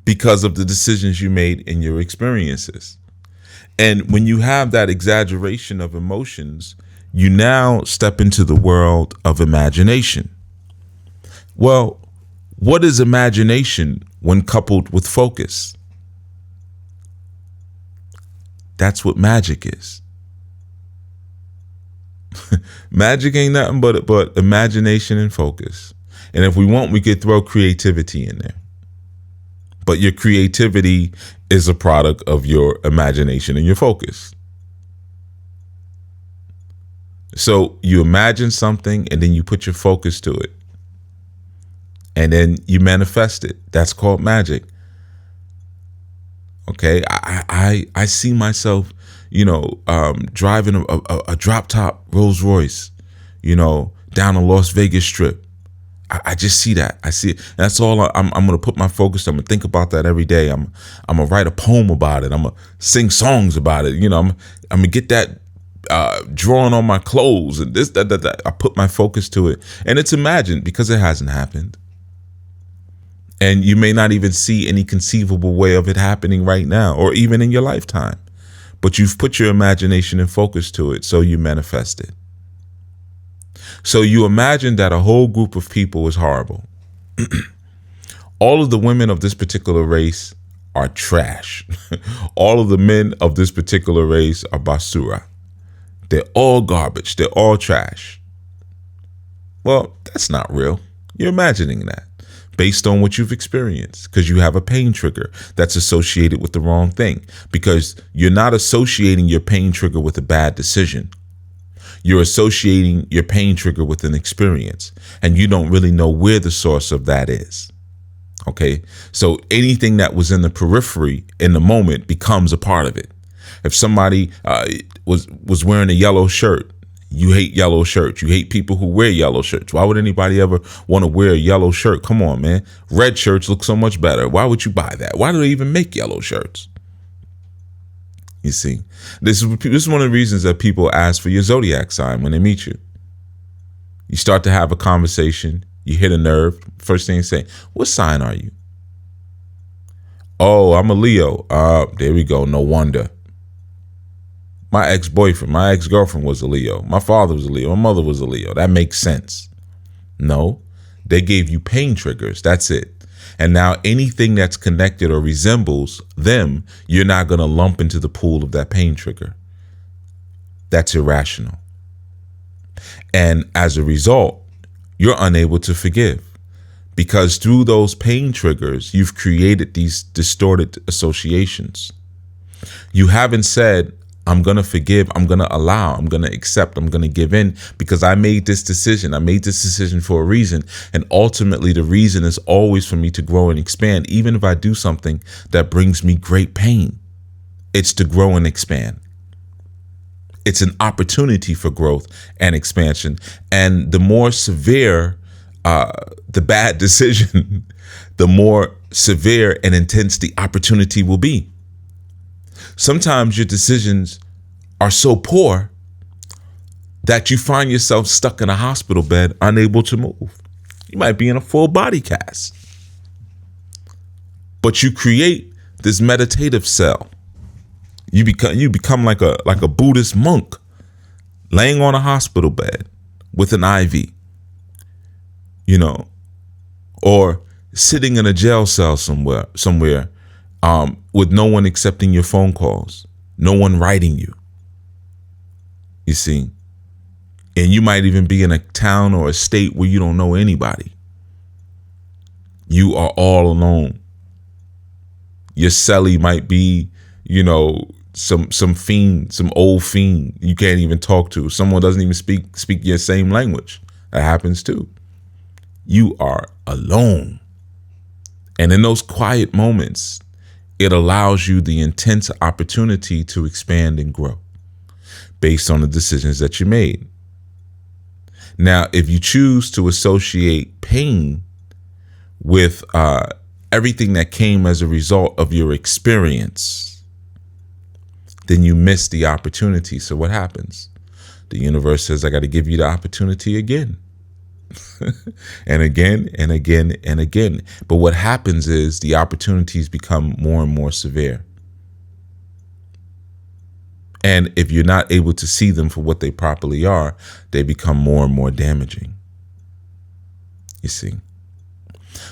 because of the decisions you made in your experiences. And when you have that exaggeration of emotions, you now step into the world of imagination. Well, what is imagination when coupled with focus? That's what magic is. Magic ain't nothing but imagination and focus. And if we want, we could throw creativity in there. But your creativity is a product of your imagination and your focus. So you imagine something and then you put your focus to it. And then you manifest it. That's called magic. Okay, I see myself, driving a drop top Rolls Royce, down a Las Vegas strip. I just see that. I see it. That's all I'm going to put my focus on. I'm going to think about that every day. I'm going to write a poem about it. I'm going to sing songs about it. I'm going to get that drawing on my clothes and this, that. I put my focus to it. And it's imagined because it hasn't happened. And you may not even see any conceivable way of it happening right now or even in your lifetime. But you've put your imagination and focus to it, so you manifest it. So you imagine that a whole group of people is horrible. All of the women of this particular race are trash. All of the men of this particular race are basura. They're all garbage. They're all trash. Well, that's not real. You're imagining that based on what you've experienced, because you have a pain trigger that's associated with the wrong thing, because you're not associating your pain trigger with a bad decision. You're associating your pain trigger with an experience, and you don't really know where the source of that is. Okay, so anything that was in the periphery in the moment becomes a part of it. If somebody was wearing a yellow shirt, you hate yellow shirts. You hate people who wear yellow shirts. Why would anybody ever want to wear a yellow shirt? Come on, man. Red shirts look so much better. Why would you buy that? Why do they even make yellow shirts? You see, this is one of the reasons that people ask for your zodiac sign when they meet you. You start to have a conversation. You hit a nerve. First thing you say, what sign are you? Oh, I'm a Leo. There we go. No wonder. My ex-girlfriend was a Leo. My father was a Leo. My mother was a Leo. That makes sense. No, they gave you pain triggers. That's it. And now anything that's connected or resembles them, you're not going to lump into the pool of that pain trigger. That's irrational. And as a result, you're unable to forgive, because through those pain triggers, you've created these distorted associations. You haven't said, I'm going to forgive, I'm going to allow, I'm going to accept, I'm going to give in, because I made this decision. I made this decision for a reason. And ultimately, the reason is always for me to grow and expand, even if I do something that brings me great pain. It's to grow and expand. It's an opportunity for growth and expansion. And the more severe the bad decision, the more severe and intense the opportunity will be. Sometimes your decisions are so poor that you find yourself stuck in a hospital bed, unable to move. You might be in a full body cast. But you create this meditative cell. You become like a Buddhist monk laying on a hospital bed with an IV, or sitting in a jail cell somewhere, with no one accepting your phone calls, no one writing you. You see, and you might even be in a town or a state where you don't know anybody. You are all alone. Your cellie might be, some fiend, some old fiend you can't even talk to. Someone doesn't even speak your same language. That happens too. You are alone. And in those quiet moments, it allows you the intense opportunity to expand and grow based on the decisions that you made. Now, if you choose to associate pain with everything that came as a result of your experience, then you miss the opportunity. So what happens? The universe says, I got to give you the opportunity again. And again and again and again. But what happens is the opportunities become more and more severe. And if you're not able to see them for what they properly are, they become more and more damaging. You see?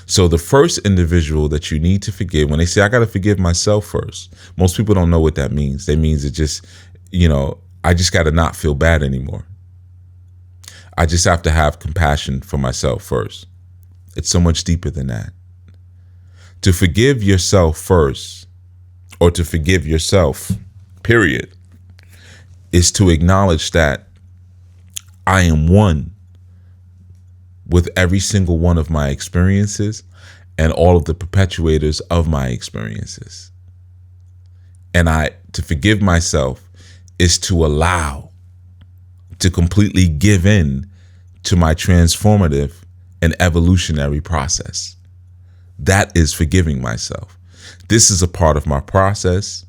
So the first individual that you need to forgive, when they say, I got to forgive myself first, most people don't know what that means. That means it just, I just got to not feel bad anymore. I just have to have compassion for myself first. It's so much deeper than that. To forgive yourself first, or to forgive yourself, period, is to acknowledge that I am one with every single one of my experiences and all of the perpetuators of my experiences. And to forgive myself is to allow, to completely give in to my transformative and evolutionary process. That is forgiving myself. This is a part of my process.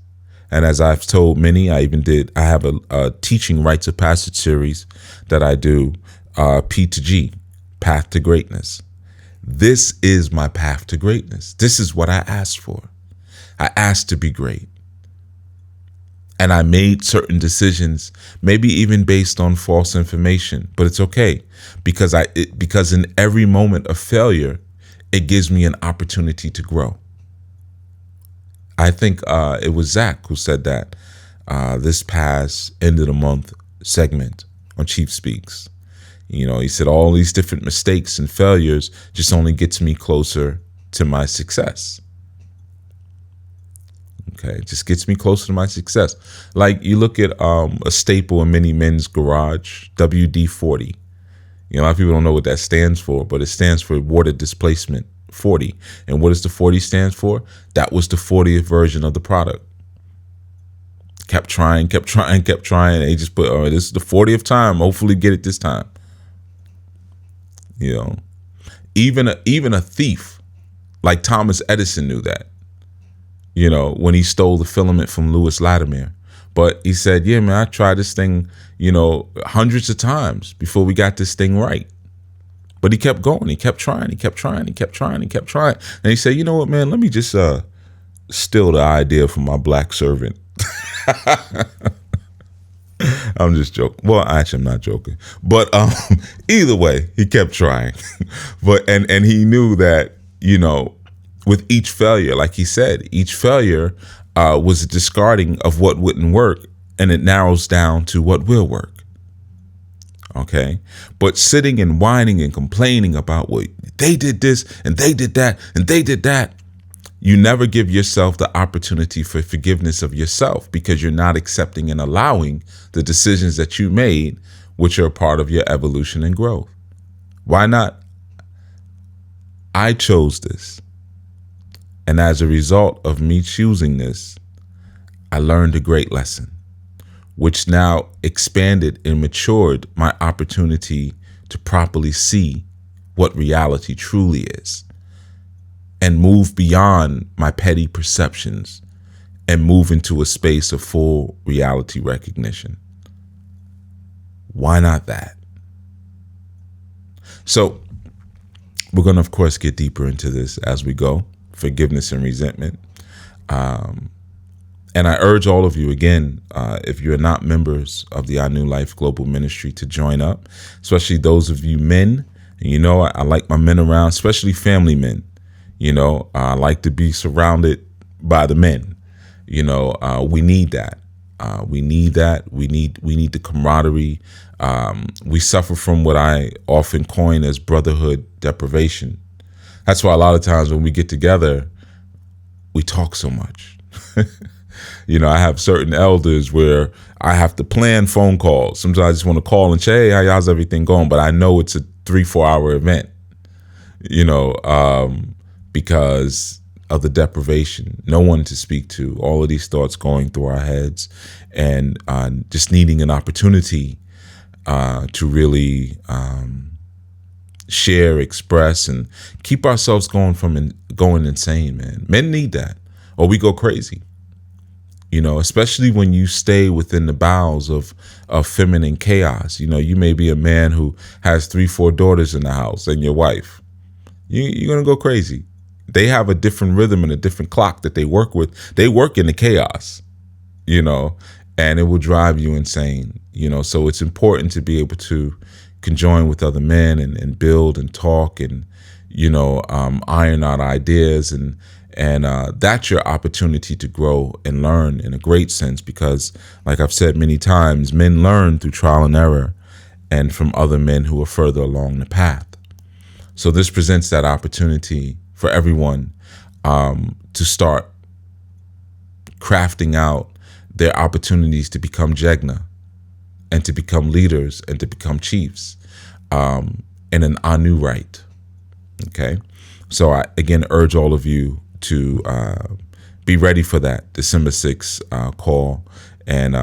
And as I've told many, I have a teaching rites of passage series that I do, P to G, Path to Greatness. This is my path to greatness. This is what I asked for. I asked to be great. And I made certain decisions, maybe even based on false information, but it's okay because in every moment of failure, it gives me an opportunity to grow. I think it was Zach who said that this past end of the month segment on Chief Speaks. He said all these different mistakes and failures just only gets me closer to my success. Okay, it just gets me closer to my success. Like you look at a staple in many men's garage, WD-40. A lot of people don't know what that stands for, but it stands for water displacement 40. And what does the 40 stand for? That was the 40th version of the product. Kept trying. They just put, this is the 40th time. Hopefully get it this time. Even a thief like Thomas Edison knew that, when he stole the filament from Lewis Latimer. But he said, yeah, man, I tried this thing, hundreds of times before we got this thing right. But he kept going. He kept trying. And he said, you know what, man, let me just steal the idea from my black servant. I'm just joking. Well, actually, I'm not joking. But either way, he kept trying. But and he knew that, with each failure, like he said, each failure was a discarding of what wouldn't work, and it narrows down to what will work. Okay? But sitting and whining and complaining about, well, they did this and they did that and they did that, you never give yourself the opportunity for forgiveness of yourself because you're not accepting and allowing the decisions that you made, which are a part of your evolution and growth. Why not? I chose this. And as a result of me choosing this, I learned a great lesson, which now expanded and matured my opportunity to properly see what reality truly is and move beyond my petty perceptions and move into a space of full reality recognition. Why not that? So we're going to, of course, get deeper into this as we go. forgiveness and resentment. And I urge all of you, again, if you're not members of the I New Life Global Ministry, to join up, especially those of you men. And I like my men around, especially family men. I like to be surrounded by the men. We need that. We need that. We need the camaraderie. We suffer from what I often coin as brotherhood deprivation. That's why a lot of times when we get together, we talk so much. I have certain elders where I have to plan phone calls. Sometimes I just want to call and say, hey, how's everything going? But I know it's a 3-4 hour event, because of the deprivation, no one to speak to, all of these thoughts going through our heads, and just needing an opportunity to really share, express, and keep ourselves going insane, man. Men need that, or we go crazy. Especially when you stay within the bowels of feminine chaos. You may be a man who has 3-4 daughters in the house and your wife. You're going to go crazy. They have a different rhythm and a different clock that they work with. They work in the chaos, and it will drive you insane. So it's important to be able to conjoin with other men and build and talk and, iron out ideas. And that's your opportunity to grow and learn in a great sense, because, like I've said many times, men learn through trial and error and from other men who are further along the path. So this presents that opportunity for everyone to start crafting out their opportunities to become Jegna and to become leaders and to become chiefs in an Anu right. Okay. So I, again, urge all of you to be ready for that December 6th call, and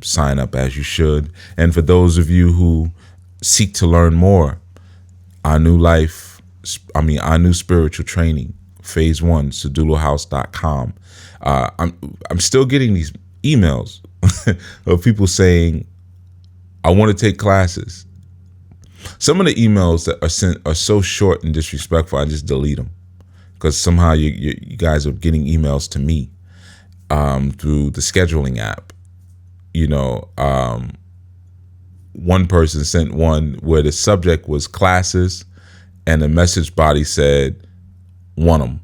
sign up as you should. And for those of you who seek to learn more, our new spiritual training, phase 1, SaduluHouse.com. I'm still getting these emails of people saying, I want to take classes. Some of the emails that are sent are so short and disrespectful, I just delete them. Because somehow you guys are getting emails to me through the scheduling app. One person sent one where the subject was classes and the message body said, want them.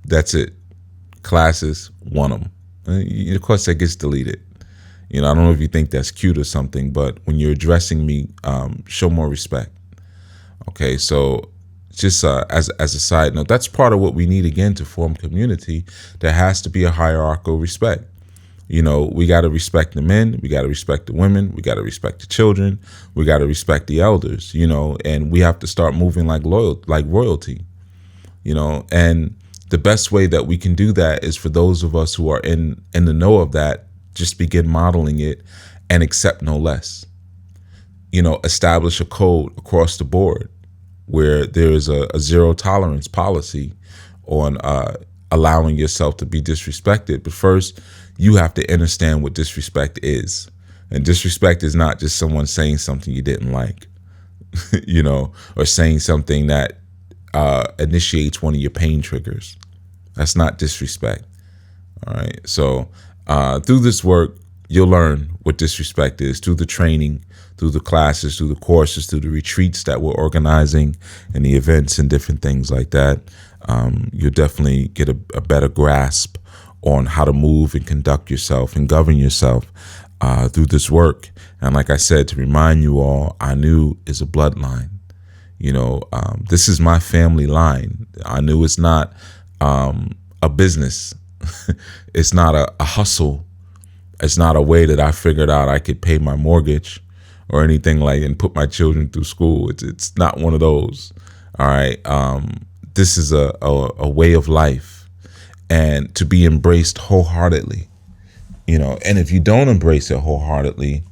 That's it. Classes, want them. And of course, that gets deleted. I don't know if you think that's cute or something, but when you're addressing me, show more respect. Okay, so just as a side note, that's part of what we need, again, to form community. There has to be a hierarchical respect. We got to respect the men, we got to respect the women, we got to respect the children, we got to respect the elders, and we have to start moving like royalty, and the best way that we can do that is for those of us who are in the know of that, just begin modeling it and accept no less. Establish a code across the board where there is a zero tolerance policy on allowing yourself to be disrespected. But first, you have to understand what disrespect is. And disrespect is not just someone saying something you didn't like, or saying something that initiates one of your pain triggers. That's not disrespect. All right. So through this work, you'll learn what disrespect is, through the training, through the classes, through the courses, through the retreats that we're organizing and the events and different things like that. You'll definitely get a better grasp on how to move and conduct yourself and govern yourself through this work. And like I said, to remind you all, Anu is a bloodline. This is my family line. Anu is not a business. It's not a hustle. It's not a way that I figured out I could pay my mortgage or anything like and put my children through school. It's not one of those. All right. This is a way of life, and to be embraced wholeheartedly. And if you don't embrace it wholeheartedly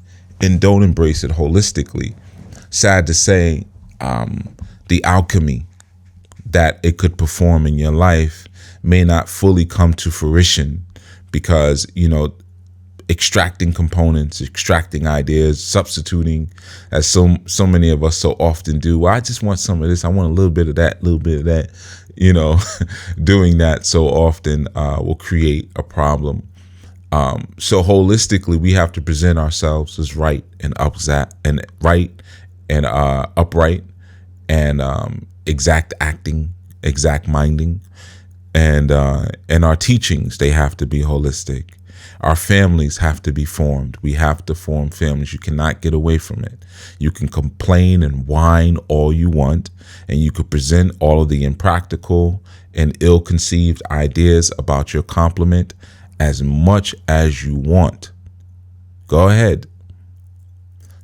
and don't embrace it holistically, sad to say, the alchemy that it could perform in your life may not fully come to fruition, because extracting components, extracting ideas, substituting, as so many of us so often do. Well, I just want some of this. I want a little bit of that, you know. Doing that so often will create a problem. So holistically, we have to present ourselves as right and upright and exact acting, exact minding, and our teachings, they have to be holistic. Our families have to be formed. We have to form families. You cannot get away from it. You can complain and whine all you want, and you could present all of the impractical and ill-conceived ideas about your complement as much as you want. Go ahead.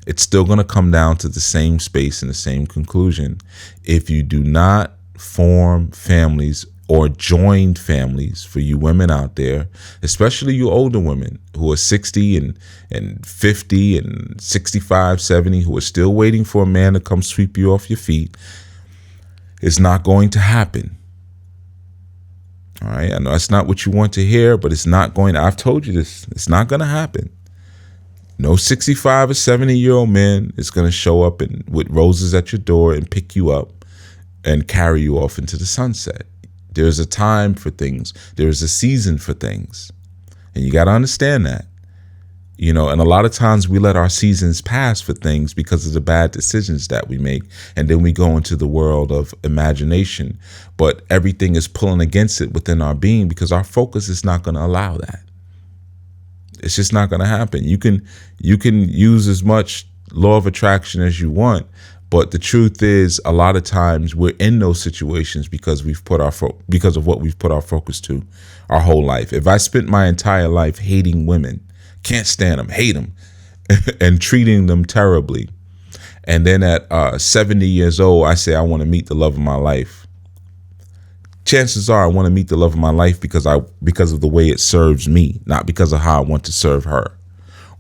It's still going to come down to the same space and the same conclusion. If you do not form families or joined families, for you women out there, especially you older women who are 60 and 50 and 65, 70, who are still waiting for a man to come sweep you off your feet, it's not going to happen. All right, I know that's not what you want to hear, but it's not going to. I've told you this. It's not going to happen. No 65 or 70-year-old man is going to show up with roses at your door and pick you up and carry you off into the sunset. There's a time for things. There's a season for things. And you got to understand that. You know, and a lot of times we let our seasons pass for things because of the bad decisions that we make. And then we go into the world of imagination. But everything is pulling against it within our being because our focus is not going to allow that. It's just not going to happen. You can use as much law of attraction as you want. But the truth is, a lot of times we're in those situations because because of what we've put our focus to our whole life. If I spent my entire life hating women, can't stand them, hate them, and treating them terribly, and then at 70 years old, I say I want to meet the love of my life, chances are I want to meet the love of my life because of the way it serves me, not because of how I want to serve her.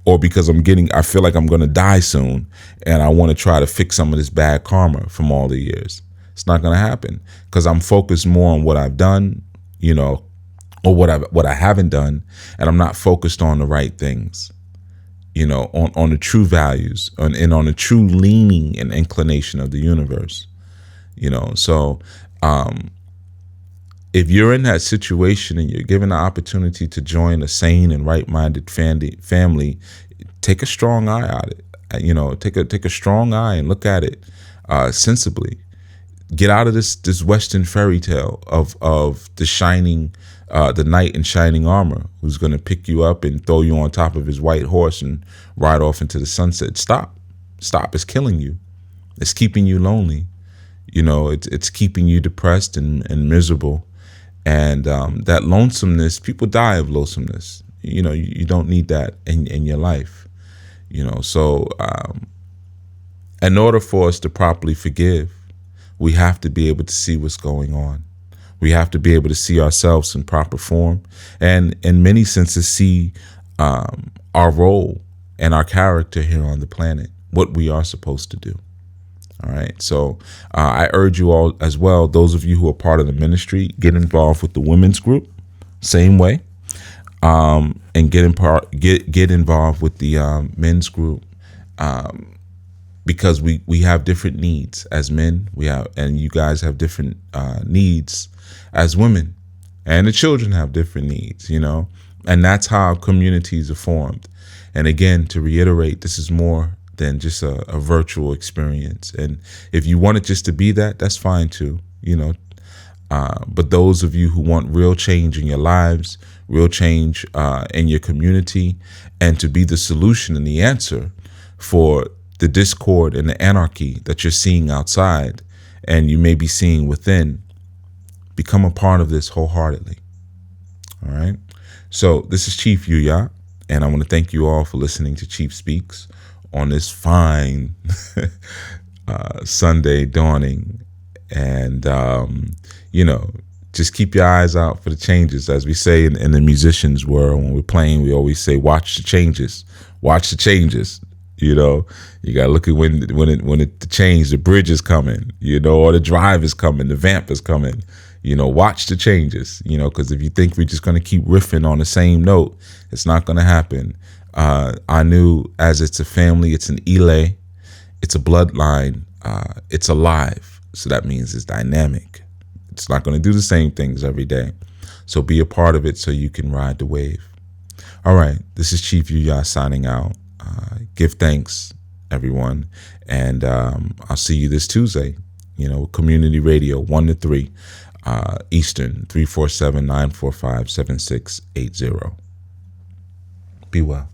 Or because I feel like I'm going to die soon and I want to try to fix some of this bad karma from all the years. It's not going to happen because I'm focused more on what I've done, you know, or what I haven't done. And I'm not focused on the right things, you know, on the true values and on the true leaning and inclination of the universe, you know. So if you're in that situation and you're given the opportunity to join a sane and right-minded family, take a strong eye at it. You know, take a strong eye and look at it sensibly. Get out of this Western fairy tale of the knight in shining armor who's going to pick you up and throw you on top of his white horse and ride off into the sunset. Stop. It's killing you. It's keeping you lonely. You know, it's keeping you depressed and miserable. And that lonesomeness, people die of lonesomeness. You know, you don't need that in your life. You know, so in order for us to properly forgive, we have to be able to see what's going on. We have to be able to see ourselves in proper form and in many senses see our role and our character here on the planet, what we are supposed to do. All right. So I urge you all as well, those of you who are part of the ministry, get involved with the women's group, same way, and get involved with the men's group, because we have different needs as men. And you guys have different needs as women, and the children have different needs, you know, and that's how communities are formed. And again, to reiterate, this is more than just a virtual experience. And if you want it just to be that, that's fine too, you know. But those of you who want real change in your lives, real change in your community, and to be the solution and the answer for the discord and the anarchy that you're seeing outside and you may be seeing within, become a part of this wholeheartedly. All right. So this is Chief Yuya, and I want to thank you all for listening to Chief Speaks on this fine Sunday dawning. And, you know, just keep your eyes out for the changes. As we say in the musicians world, when we're playing, we always say, watch the changes, watch the changes. You know, you got to look at when the change, the bridge is coming, you know, or the drive is coming, the vamp is coming, Watch the changes, because if you think we're just going to keep riffing on the same note, it's not going to happen. I knew as it's a family, it's an elay, it's a bloodline, it's alive. So that means it's dynamic. It's not going to do the same things every day. So be a part of it so you can ride the wave. All right, this is Chief Yuya signing out. Give thanks, everyone, and I'll see you this Tuesday. Community radio 1 to 3 Eastern, 347-945-7680. Be well.